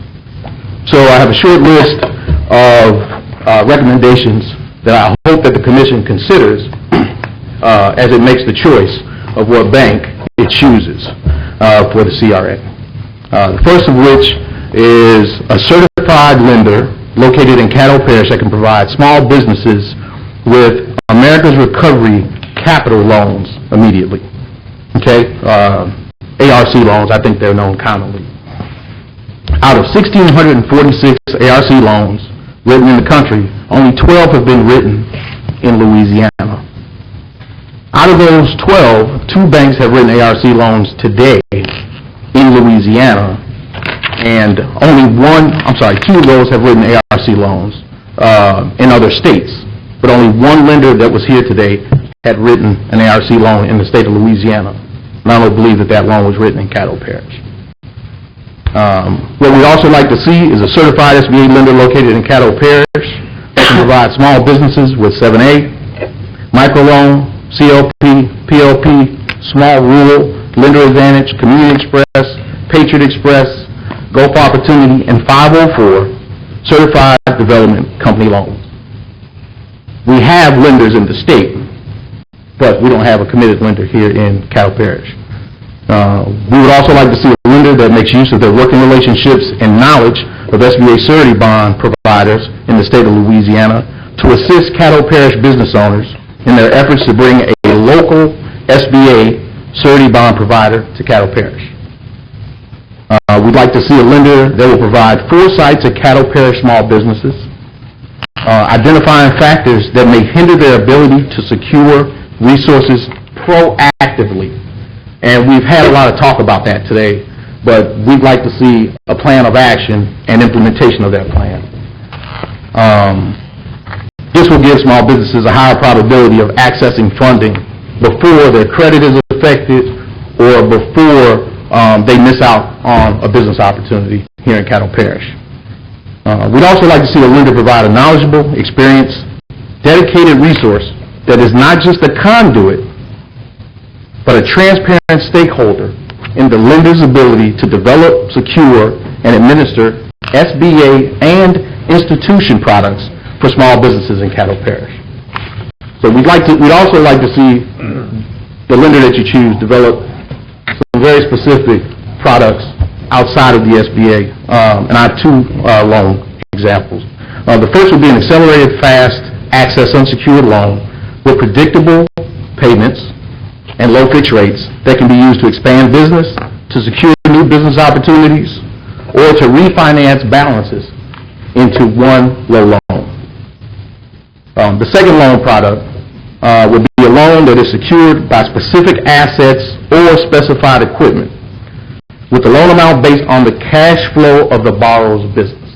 So I have a short list of recommendations that I hope that the Commission considers as it makes the choice of what bank it chooses for the CRA. The first of which is a certified lender located in Caddo Parish that can provide small businesses with America's Recovery Capital loans immediately. Okay? ARC loans, I think they're known commonly. Out of 1,646 ARC loans written in the country, only 12 have been written in Louisiana. Out of those 12, 2 banks have written ARC loans today in Louisiana, and only 2 of those have written ARC loans in other states, but only 1 lender that was here today had written an ARC loan in the state of Louisiana, and I don't believe that loan was written in Caddo Parish. What we'd also like to see is a certified SBA lender located in Caddo Parish that can provide small businesses with 7A, microloan, CLP, PLP, small rural, lender advantage, community express, Patriot Express, Gulf Opportunity, and 504 certified development company loans. We have lenders in the state, but we don't have a committed lender here in Caddo Parish. We would also like to see a lender that makes use of their working relationships and knowledge of SBA surety bond providers in the state of Louisiana to assist Caddo Parish business owners in their efforts to bring a local SBA surety bond provider to Caddo Parish. We'd like to see a lender that will provide foresight to Caddo Parish small businesses, identifying factors that may hinder their ability to secure resources proactively. And we've had a lot of talk about that today, but we'd like to see a plan of action and implementation of that plan. This will give small businesses a higher probability of accessing funding before their credit is affected or before they miss out on a business opportunity here in Caddo Parish. We'd also like to see a lender provide a knowledgeable, experienced, dedicated resource that is not just a conduit, but a transparent stakeholder in the lender's ability to develop, secure, and administer SBA and institution products for small businesses in Caddo Parish. So we'd also like to see the lender that you choose develop some very specific products outside of the SBA. And I have two loan examples. The first would be an accelerated, fast access unsecured loan with predictable payments and low fixed rates that can be used to expand business, to secure new business opportunities, or to refinance balances into one low loan. The second loan product would be a loan that is secured by specific assets or specified equipment, with the loan amount based on the cash flow of the borrower's business.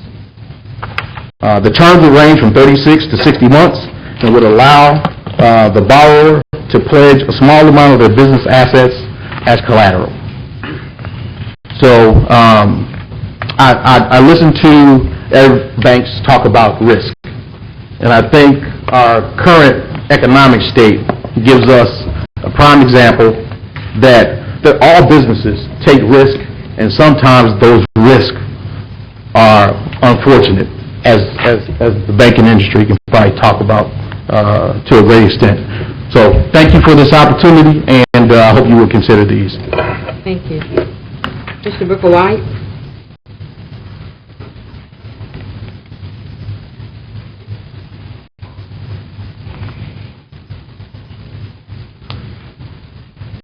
The terms would range from 36 to 60 months and would allow the borrower to pledge a small amount of their business assets as collateral. So I listen to banks talk about risk, and I think our current economic state gives us a prime example that all businesses take risk, and sometimes those risks are unfortunate, as the banking industry can probably talk about to a great extent. So thank you for this opportunity, and I hope you will consider these. Thank you. Mr. Booker White?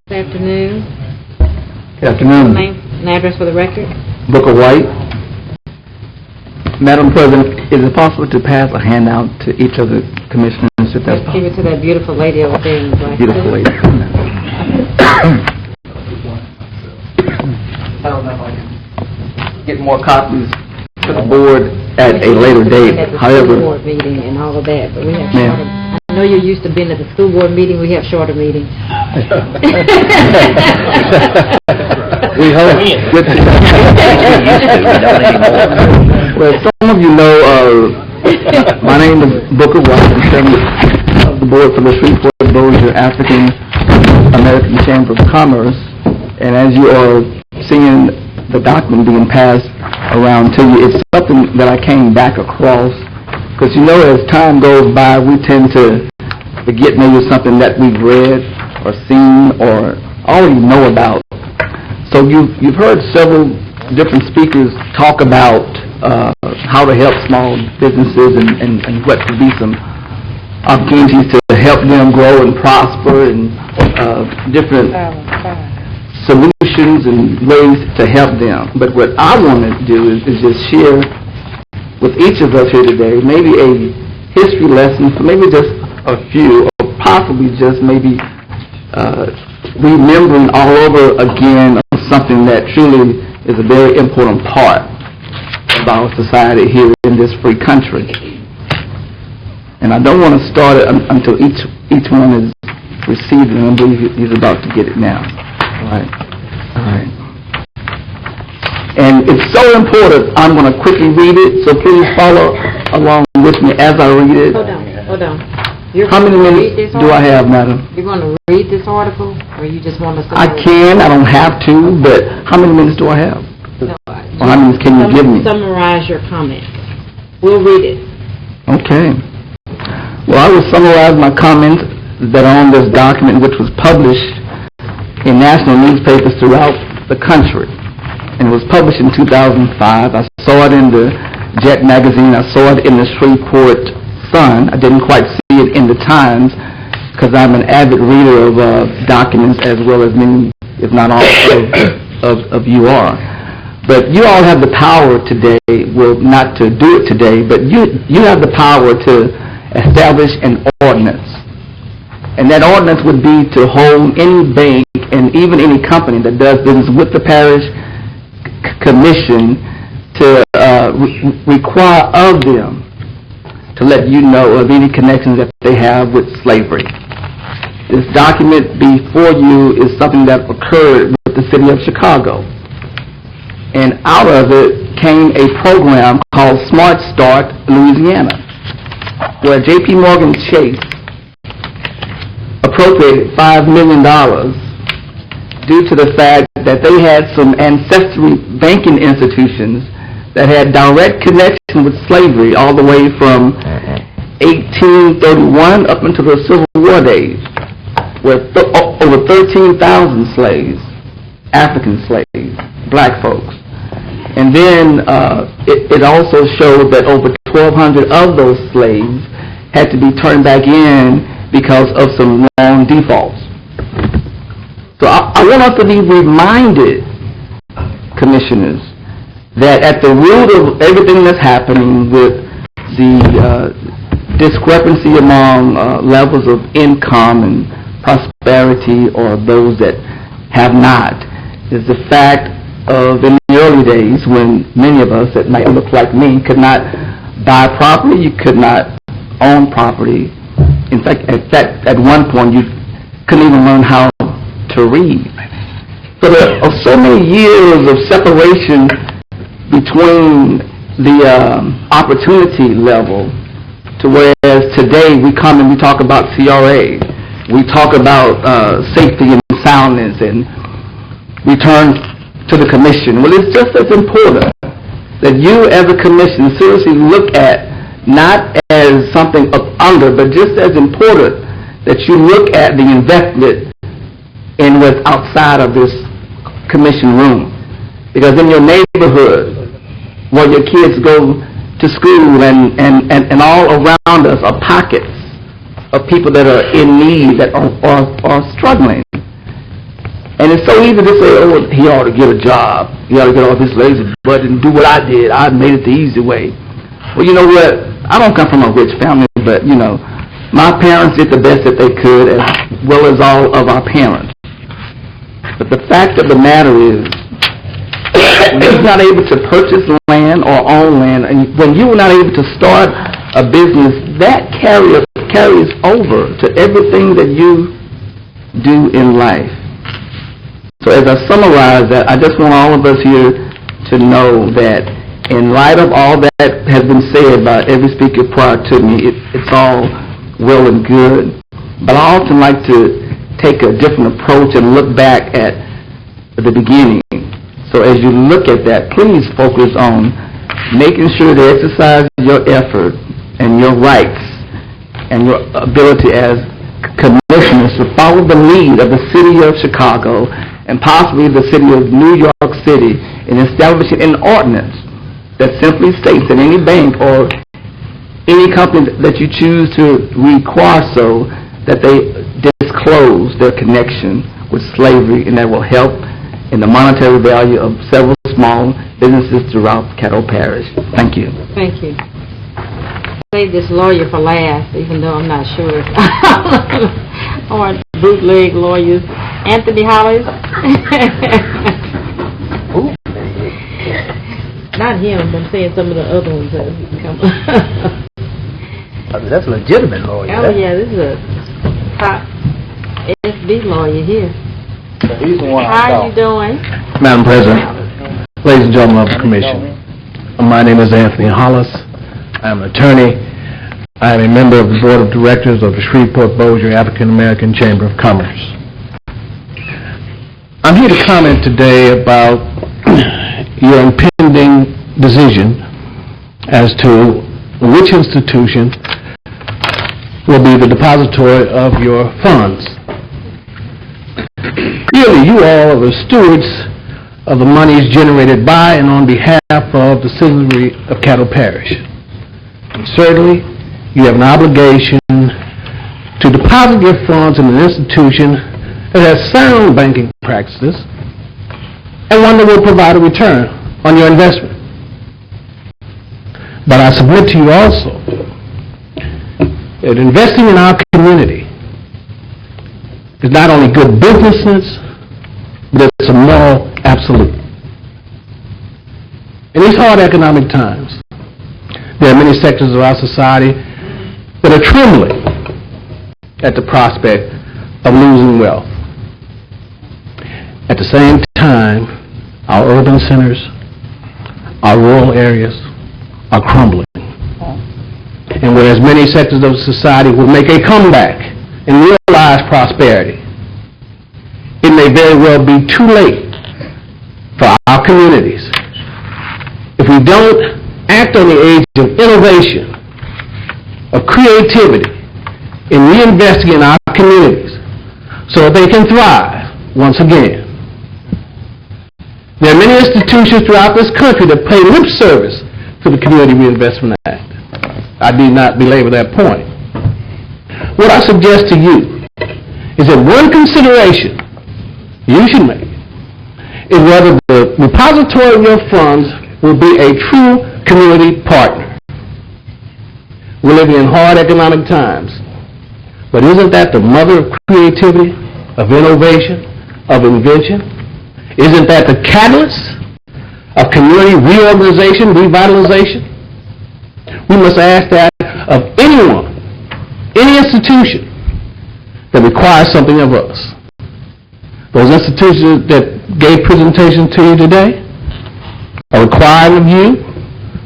Good afternoon. Good afternoon. Name and address for the record. Booker White. Madam President, is it possible to pass a handout to each of the commissioners if that's possible? Give it to that beautiful lady over there in the black suit. Beautiful lady. I don't know if I can Get more copies to the board at a later date. At the However, school board meeting and all of that, but we have Ma'am. shorter. I know you're used to being at the school board meeting, we have shorter meetings. we hope. Well, some of you know, my name is Booker White. I'm chairman of the board for the Shreveport Bossier African American Chamber of Commerce. And as you are seeing the document being passed around to you, it's something that I came back across. Because you know, as time goes by, we tend to forget maybe something that we've read or seen or already know about. So you've heard several different speakers talk about how to help small businesses and what could be some opportunities to help them grow and prosper and different solutions and ways to help them. But what I want to do is just share with each of us here today maybe a history lesson for maybe just a few, or possibly just maybe remembering all over again of something that truly is a very important part of our society here in this free country. And I don't want to start it until each one is received, and I believe he's about to get it now. All right. And it's so important, I'm going to quickly read it, so please follow along with me as I read it. Hold on. You're How many gonna read minutes this do I article? have, madam? You're going to read this article, or you just want to... I can, I don't have to, but how many minutes do I have? No, Or how many minutes can you give me? Summarize your comments. We'll read it. Okay. Well, I will summarize my comments that are on this document, which was published in national newspapers throughout the country. And it was published in 2005. I saw it in the Jet magazine. I saw it in the Shreveport Sun. I didn't quite see it in the Times because I'm an avid reader of documents as well as many, if not all, of you are. But you all have the power today, well, not to do it today, but you have the power to establish an ordinance. And that ordinance would be to hold any bank and even any company that does business with the parish commission to require of them to let you know of any connections that they have with slavery. This document before you is something that occurred with the city of Chicago. And out of it came a program called Smart Start Louisiana, where J.P. Morgan Chase appropriated $5 million due to the fact that they had some ancestry banking institutions that had direct connection with slavery all the way from 1831 up until the Civil War days, where over 13,000 slaves, African slaves, black folks. And then it also showed that over 1,200 of those slaves had to be turned back in because of some loan defaults. So I want us to be reminded, commissioners, that at the root of everything that's happening with the discrepancy among levels of income and prosperity or those that have not is the fact of in the early days when many of us that might look like me could not buy property, you could not own property. In fact, at one point you couldn't even learn how to read. So there are so many years of separation between the opportunity level to whereas today we come and we talk about CRA, we talk about safety and soundness and return to the commission. Well, it's just as important that you as a commission seriously look at not as something up under, but just as important that you look at the investment in what's outside of this commission room. Because in your neighborhood, where your kids go to school and all around us are pockets of people that are in need, that are struggling. And it's so easy to say, oh, he ought to get a job. He ought to get off his lazy butt and do what I did. I made it the easy way. Well, you know what? I don't come from a rich family, but, you know, my parents did the best that they could, as well as all of our parents. But the fact of the matter is, when you're not able to purchase land or own land, and when you are not able to start a business, that carries over to everything that you do in life. So as I summarize that, I just want all of us here to know that in light of all that has been said by every speaker prior to me, it's all well and good. But I often like to take a different approach and look back at the beginning. So as you look at that, please focus on making sure to exercise your effort and your rights and your ability as commissioners to follow the lead of the city of Chicago and possibly the city of New York City in establishing an ordinance that simply states that any bank or any company that you choose to require so that they disclose their connection with slavery, and that will help in the monetary value of several small businesses throughout Caddo Parish. Thank you. Thank you. Save this lawyer for last, even though I'm not sure. Or bootleg lawyers. Anthony Hollis. Not him, but I'm saying some of the other ones that have come. That's a legitimate lawyer. Oh, yeah, this is a top SB lawyer here. He's the one How are you doing? Madam President, Ladies and gentlemen of the Commission, my name is Anthony Hollis. I am an attorney. I am a member of the Board of Directors of the Shreveport-Bossier African American Chamber of Commerce. I'm here to comment today about your impending decision as to which institution will be the depository of your funds. Clearly, you all are the stewards of the monies generated by and on behalf of the citizenry of Caddo Parish. And certainly, you have an obligation to deposit your funds in an institution that has sound banking practices and one that will provide a return on your investment. But I submit to you also that investing in our community is not only good business sense, but it's a moral absolute. In these hard economic times, there are many sectors of our society that are trembling at the prospect of losing wealth. At the same time, our urban centers, our rural areas are crumbling. And whereas many sectors of society will make a comeback and realize prosperity, it may very well be too late for our communities if we don't act on the age of innovation, of creativity, in reinvesting in our communities so that they can thrive once again. There are many institutions throughout this country that pay lip service to the Community Reinvestment Act. I need not belabor that point. What I suggest to you is that one consideration you should make is whether the repository of your funds will be a true community partner. We're living in hard economic times, but isn't that the mother of creativity, of innovation, of invention? Isn't that the catalyst of community reorganization, revitalization? We must ask that of anyone, any institution that requires something of us. Those institutions that gave presentation to you today are requiring of you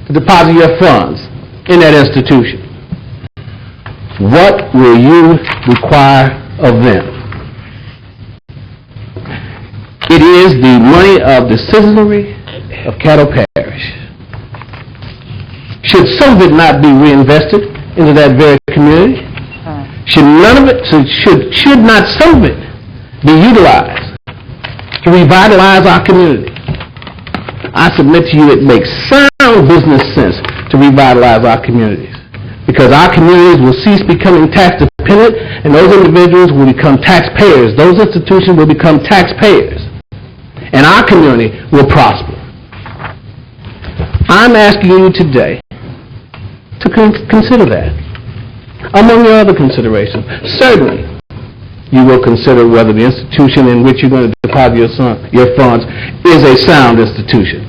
to deposit your funds in that institution. What will you require of them? It is the money of the citizenry of Caddo Parish. Should some of it not be reinvested into that very community? Should not some of it be utilized to revitalize our community? I submit to you it makes sound business sense to revitalize our communities, because our communities will cease becoming tax dependent and those individuals will become taxpayers. Those institutions will become taxpayers and our community will prosper. I'm asking you today to consider that. Among your other considerations, certainly you will consider whether the institution in which you're going to deposit your funds is a sound institution.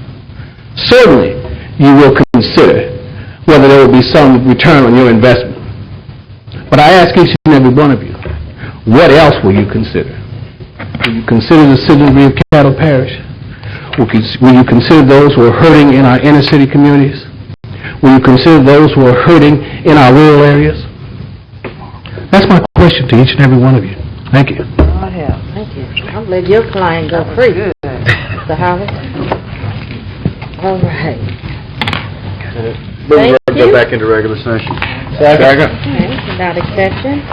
Certainly you will consider whether there will be some return on your investment. But I ask each and every one of you, what else will you consider? Will you consider the citizenry of Caddo Parish? Will you consider those who are hurting in our inner city communities? Will you consider those who are hurting in our rural areas? That's my question to each and every one of you. Thank you. God help. Thank you. I'm glad your client go free. Mr. Hollis. All right. Move to go back into regular session. Second. Okay, without exception.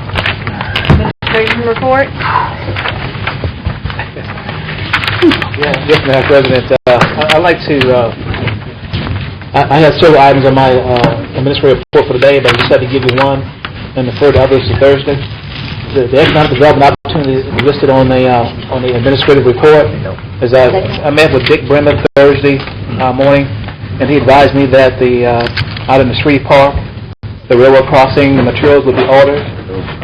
Administration report. Yes, Madam President. I'd like to, I have several items on my administrative report for today, but I just had to give you one and defer to others to Thursday. The economic development opportunity is listed on the administrative report. As I met with Dick Bremer Thursday morning, and he advised me that out in the street park, the railroad crossing, the materials will be ordered,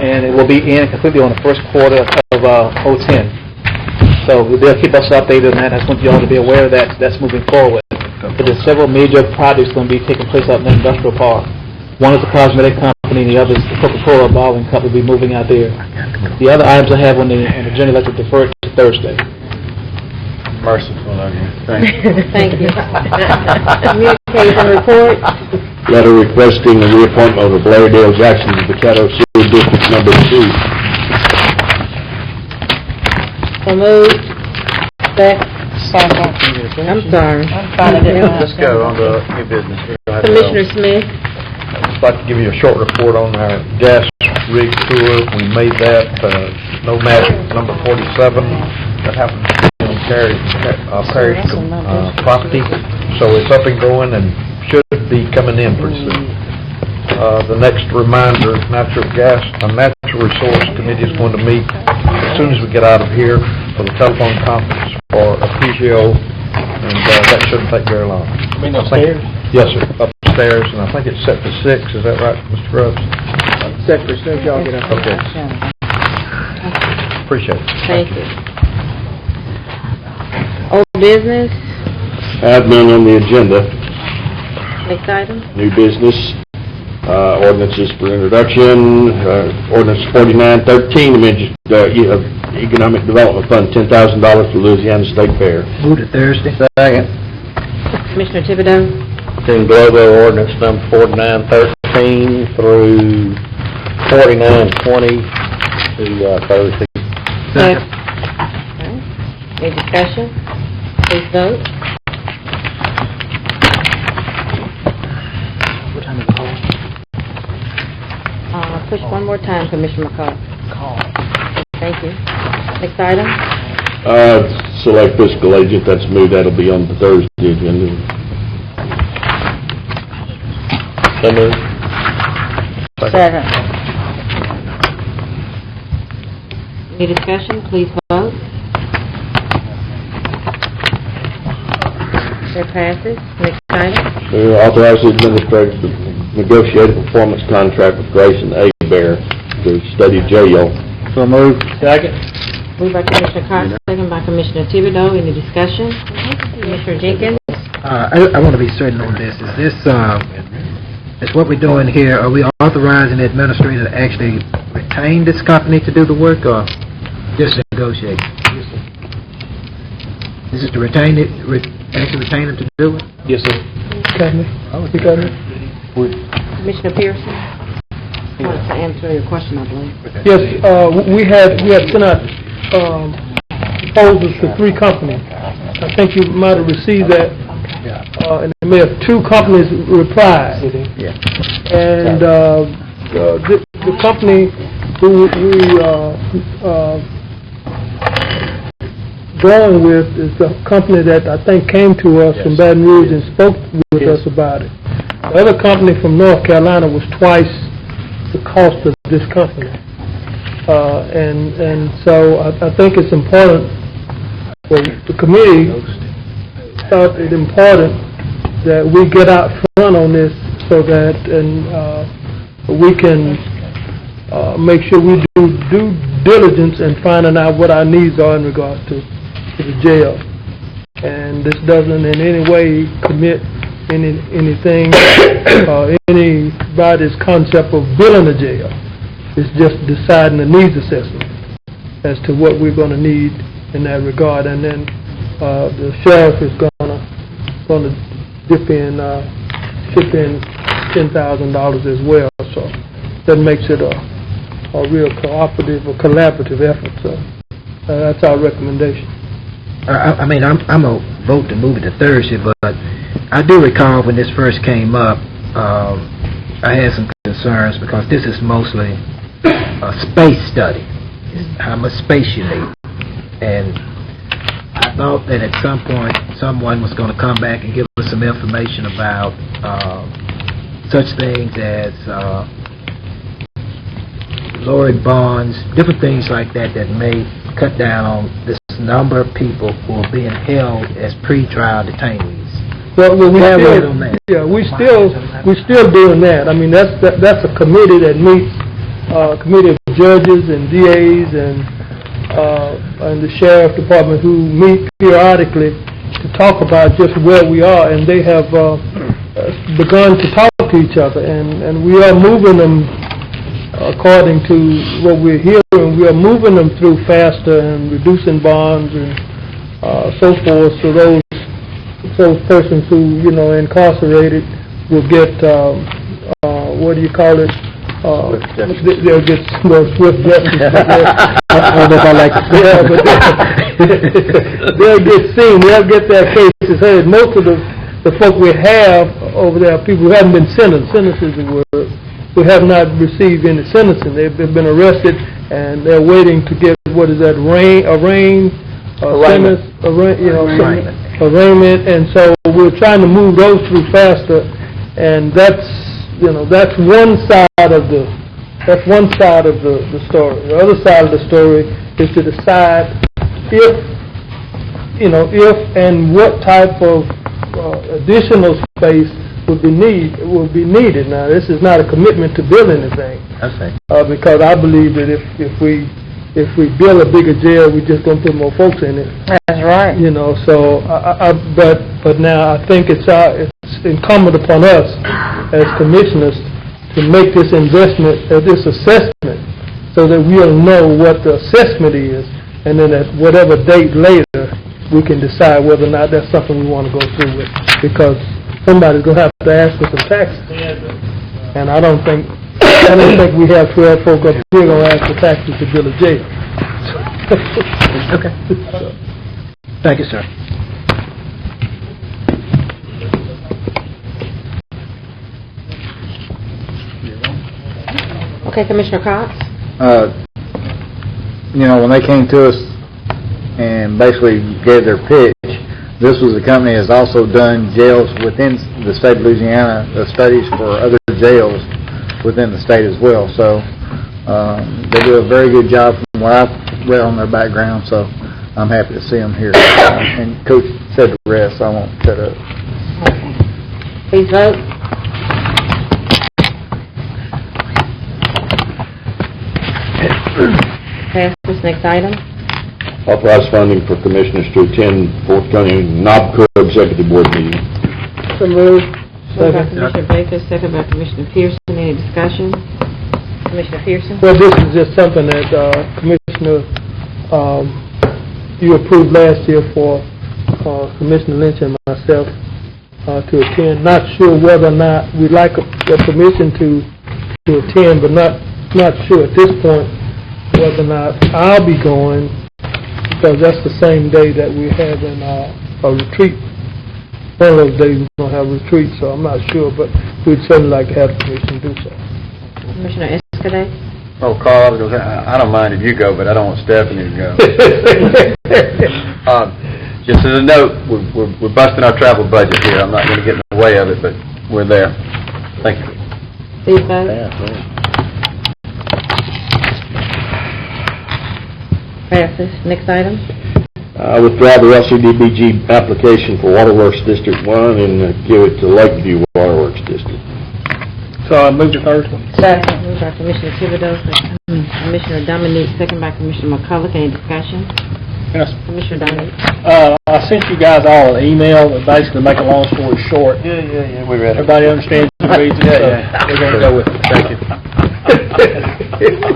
and it will be in completely on the first quarter of 2010. So they'll keep us updated on that. I just want you all to be aware that that's moving forward. But there's several major projects going to be taking place out in the industrial park. One is the cosmetic company, and the other is the Coca-Cola bottling company will be moving out there. The other items I have on the agenda, I'd like to defer to Thursday. Merciful of you. Thank you. Thank you. Communication report. Letter requesting the reappointment of Blair Dale Jackson to the Caddo Sewer District Number 2. So moved. Second. I'm sorry. Let's go on to new business. Commissioner Smith. I'd like to give you a short report on our gas rig tour. We made that, no magic, number 47. That happened on Parish property. So it's up and going and should be coming in pretty soon. The next reminder, Natural Resource Committee is going to meet as soon as we get out of here for the telephone conference for Apigio, and that shouldn't take very long. You mean upstairs? Yes, sir, upstairs, and I think it's set for 6, is that right, Mr. Grubbs? Set for as soon as y'all get up. Okay. Appreciate it. Thank you. Old business, Have none on the agenda. next item. New business, ordinances for introduction, ordinance 4913, amendment, Economic Development Fund, $10,000 for Louisiana State Fair. Move to Thursday. Second. Commissioner Thibodeau. Then Globo ordinance number 4913 through 4920 to Thursday. Second. Any discussion? Please vote. What time is it called? Push one more time, Commissioner McCall. Thank you. Next item. Select fiscal agent, that's moved, that'll be on the Thursday agenda. So moved. Second. Any discussion? Please vote. That passes. Next item. Authorize the administrator to negotiate a performance contract with Grayson Bear to study jail. So moved. Second. Moved by Commissioner Cox, second by Commissioner Thibodeau. Any discussion? Commissioner Jenkins? I want to be certain on this. Is this, is what we're doing here, are we authorizing the administrator to actually retain this company to do the work, or just negotiate? This is to retain it, actually retain them to do it? Yes, sir. Commissioner Pearson? Wants to answer your question, I believe. Yes, we had sent out proposals to 3 companies. I think you might have received that, and there may have 2 companies replied. Yeah. And the company who we going with is a company that I think came to us from Baton Rouge and spoke with us about it. The other company from North Carolina was twice the cost of this company. And so I think it's important, well, the committee thought it important that we get out front on this so that we can make sure we do due diligence in finding out what our needs are in regards to the jail. And this doesn't in any way commit anything anybody's concept of building a jail. It's just deciding the needs assessment as to what we're going to need in that regard, and then the sheriff is going to chip in $10,000 as well. So that makes it a real cooperative or collaborative effort. So that's our recommendation. I mean, I'm a vote to move it to Thursday, but I do recall when this first came up, I had some concerns because this is mostly a space study, how much space you need. And I thought that at some point someone was going to come back and give us some information about such things as lowering bonds, different things like that that may cut down on this number of people who are being held as pre-trial detainees. Well, we Elaborate still, on that. yeah, we're still doing that. I mean, that's a committee that meets, committee of judges and DAs and the sheriff department who meet periodically to talk about just where we are, and they have begun to talk to each other, and we are moving them according to what we're hearing. We are moving them through faster and reducing bonds and so forth, so those persons who, incarcerated will get, what do you call it? They'll get, swift justice. I don't know if I like to say that, but they'll get seen, they'll get their cases heard. Most of the folk we have over there are people who haven't been sentenced, sentences who have not received any sentencing. They've been arrested, and they're waiting to get, what is that, arraignment, and so we're trying to move those through faster, and that's one side of the story. The other side of the story is to decide if and what type of additional space will be needed. Now, this is not a commitment to build anything. Okay. Because I believe that if we build a bigger jail, we're just going to put more folks in it. That's right. So but now I think it's incumbent upon us as commissioners to make this investment, this assessment, so that we'll know what the assessment is, and then at whatever date later, we can decide whether or not that's something we want to go through with, because somebody's going to have to ask for some taxes. And I don't think we have 12 folk up here going to ask for taxes to build a jail. Okay. Thank you, sir. Okay, Commissioner Cox? When they came to us and basically gave their pitch, this was a company that's also done jails within the state of Louisiana, studies for other jails within the state as well. So they do a very good job from what I've read on their background, so I'm happy to see them here. And Coach said the rest, so I won't shut up. Please vote. Passes. Next item. Authorize funding for commissioners to attend forthcoming NOBCO Executive Board meeting. So moved. Moved by Commissioner Baker, second by Commissioner Pearson. Any discussion? Commissioner Pearson? Well, this is just something that, Commissioner, you approved last year for Commissioner Lynch and myself to attend. Not sure whether or not we'd like a permission to attend, but not sure at this point whether or not I'll be going, because that's the same day that we're having a retreat. One of those days we're going to have a retreat, so I'm not sure, but we'd certainly like to have the permission to do so. Commissioner Escudé? Oh, Carl, I don't mind if you go, but I don't want Stephanie to go. Just as a note, we're busting our travel budget here. I'm not going to get in the way of it, but we're there. Thank you. Please vote. Passes. Next item. Withdraw the LCDBG application for Waterworks District 1 and give it to Lakeview Waterworks District. So I move to Thursday. Second. Moved by Commissioner Thibodeau, Commissioner Dominique, second by Commissioner McCullough. Any discussion? Yes. Commissioner Dominique? I sent you guys all an email, but basically, to make a long story short. Yeah, we read it. Everybody understands the reason, so we're going to go with it. Thank you.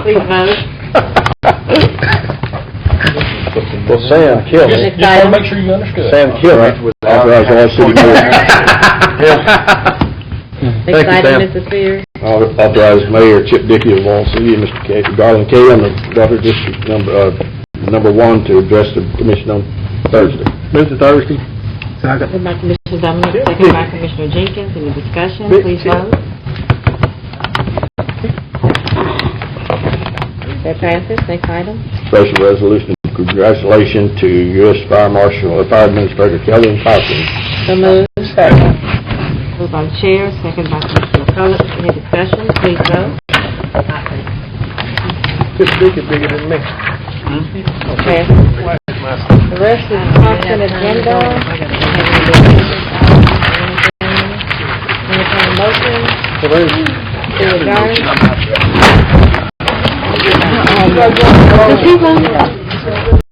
Please vote. Well, Sam killed me. Next item. Make sure you understood. Sam killed me. Authorize all city board. Next item, Mrs. Spears. Authorize Mayor Chip Dickey of Wall City and Mr. Garland K. on the Governor District number 1 to address the commission on Thursday. Move to Thursday. Second. Moved by Commissioner Dominique, second by Commissioner Jenkins. Any discussion? Please vote. That passes. Next item. Special resolution of congratulations to U.S. Fire Marshal, Fire Administrator Kelly and Cochran. So moved. Moved by the chair, second by Commissioner McCullough. Any discussion? Please vote. This bigger than me. Passes. The rest is constant agenda. Entertain a motion to adjourn.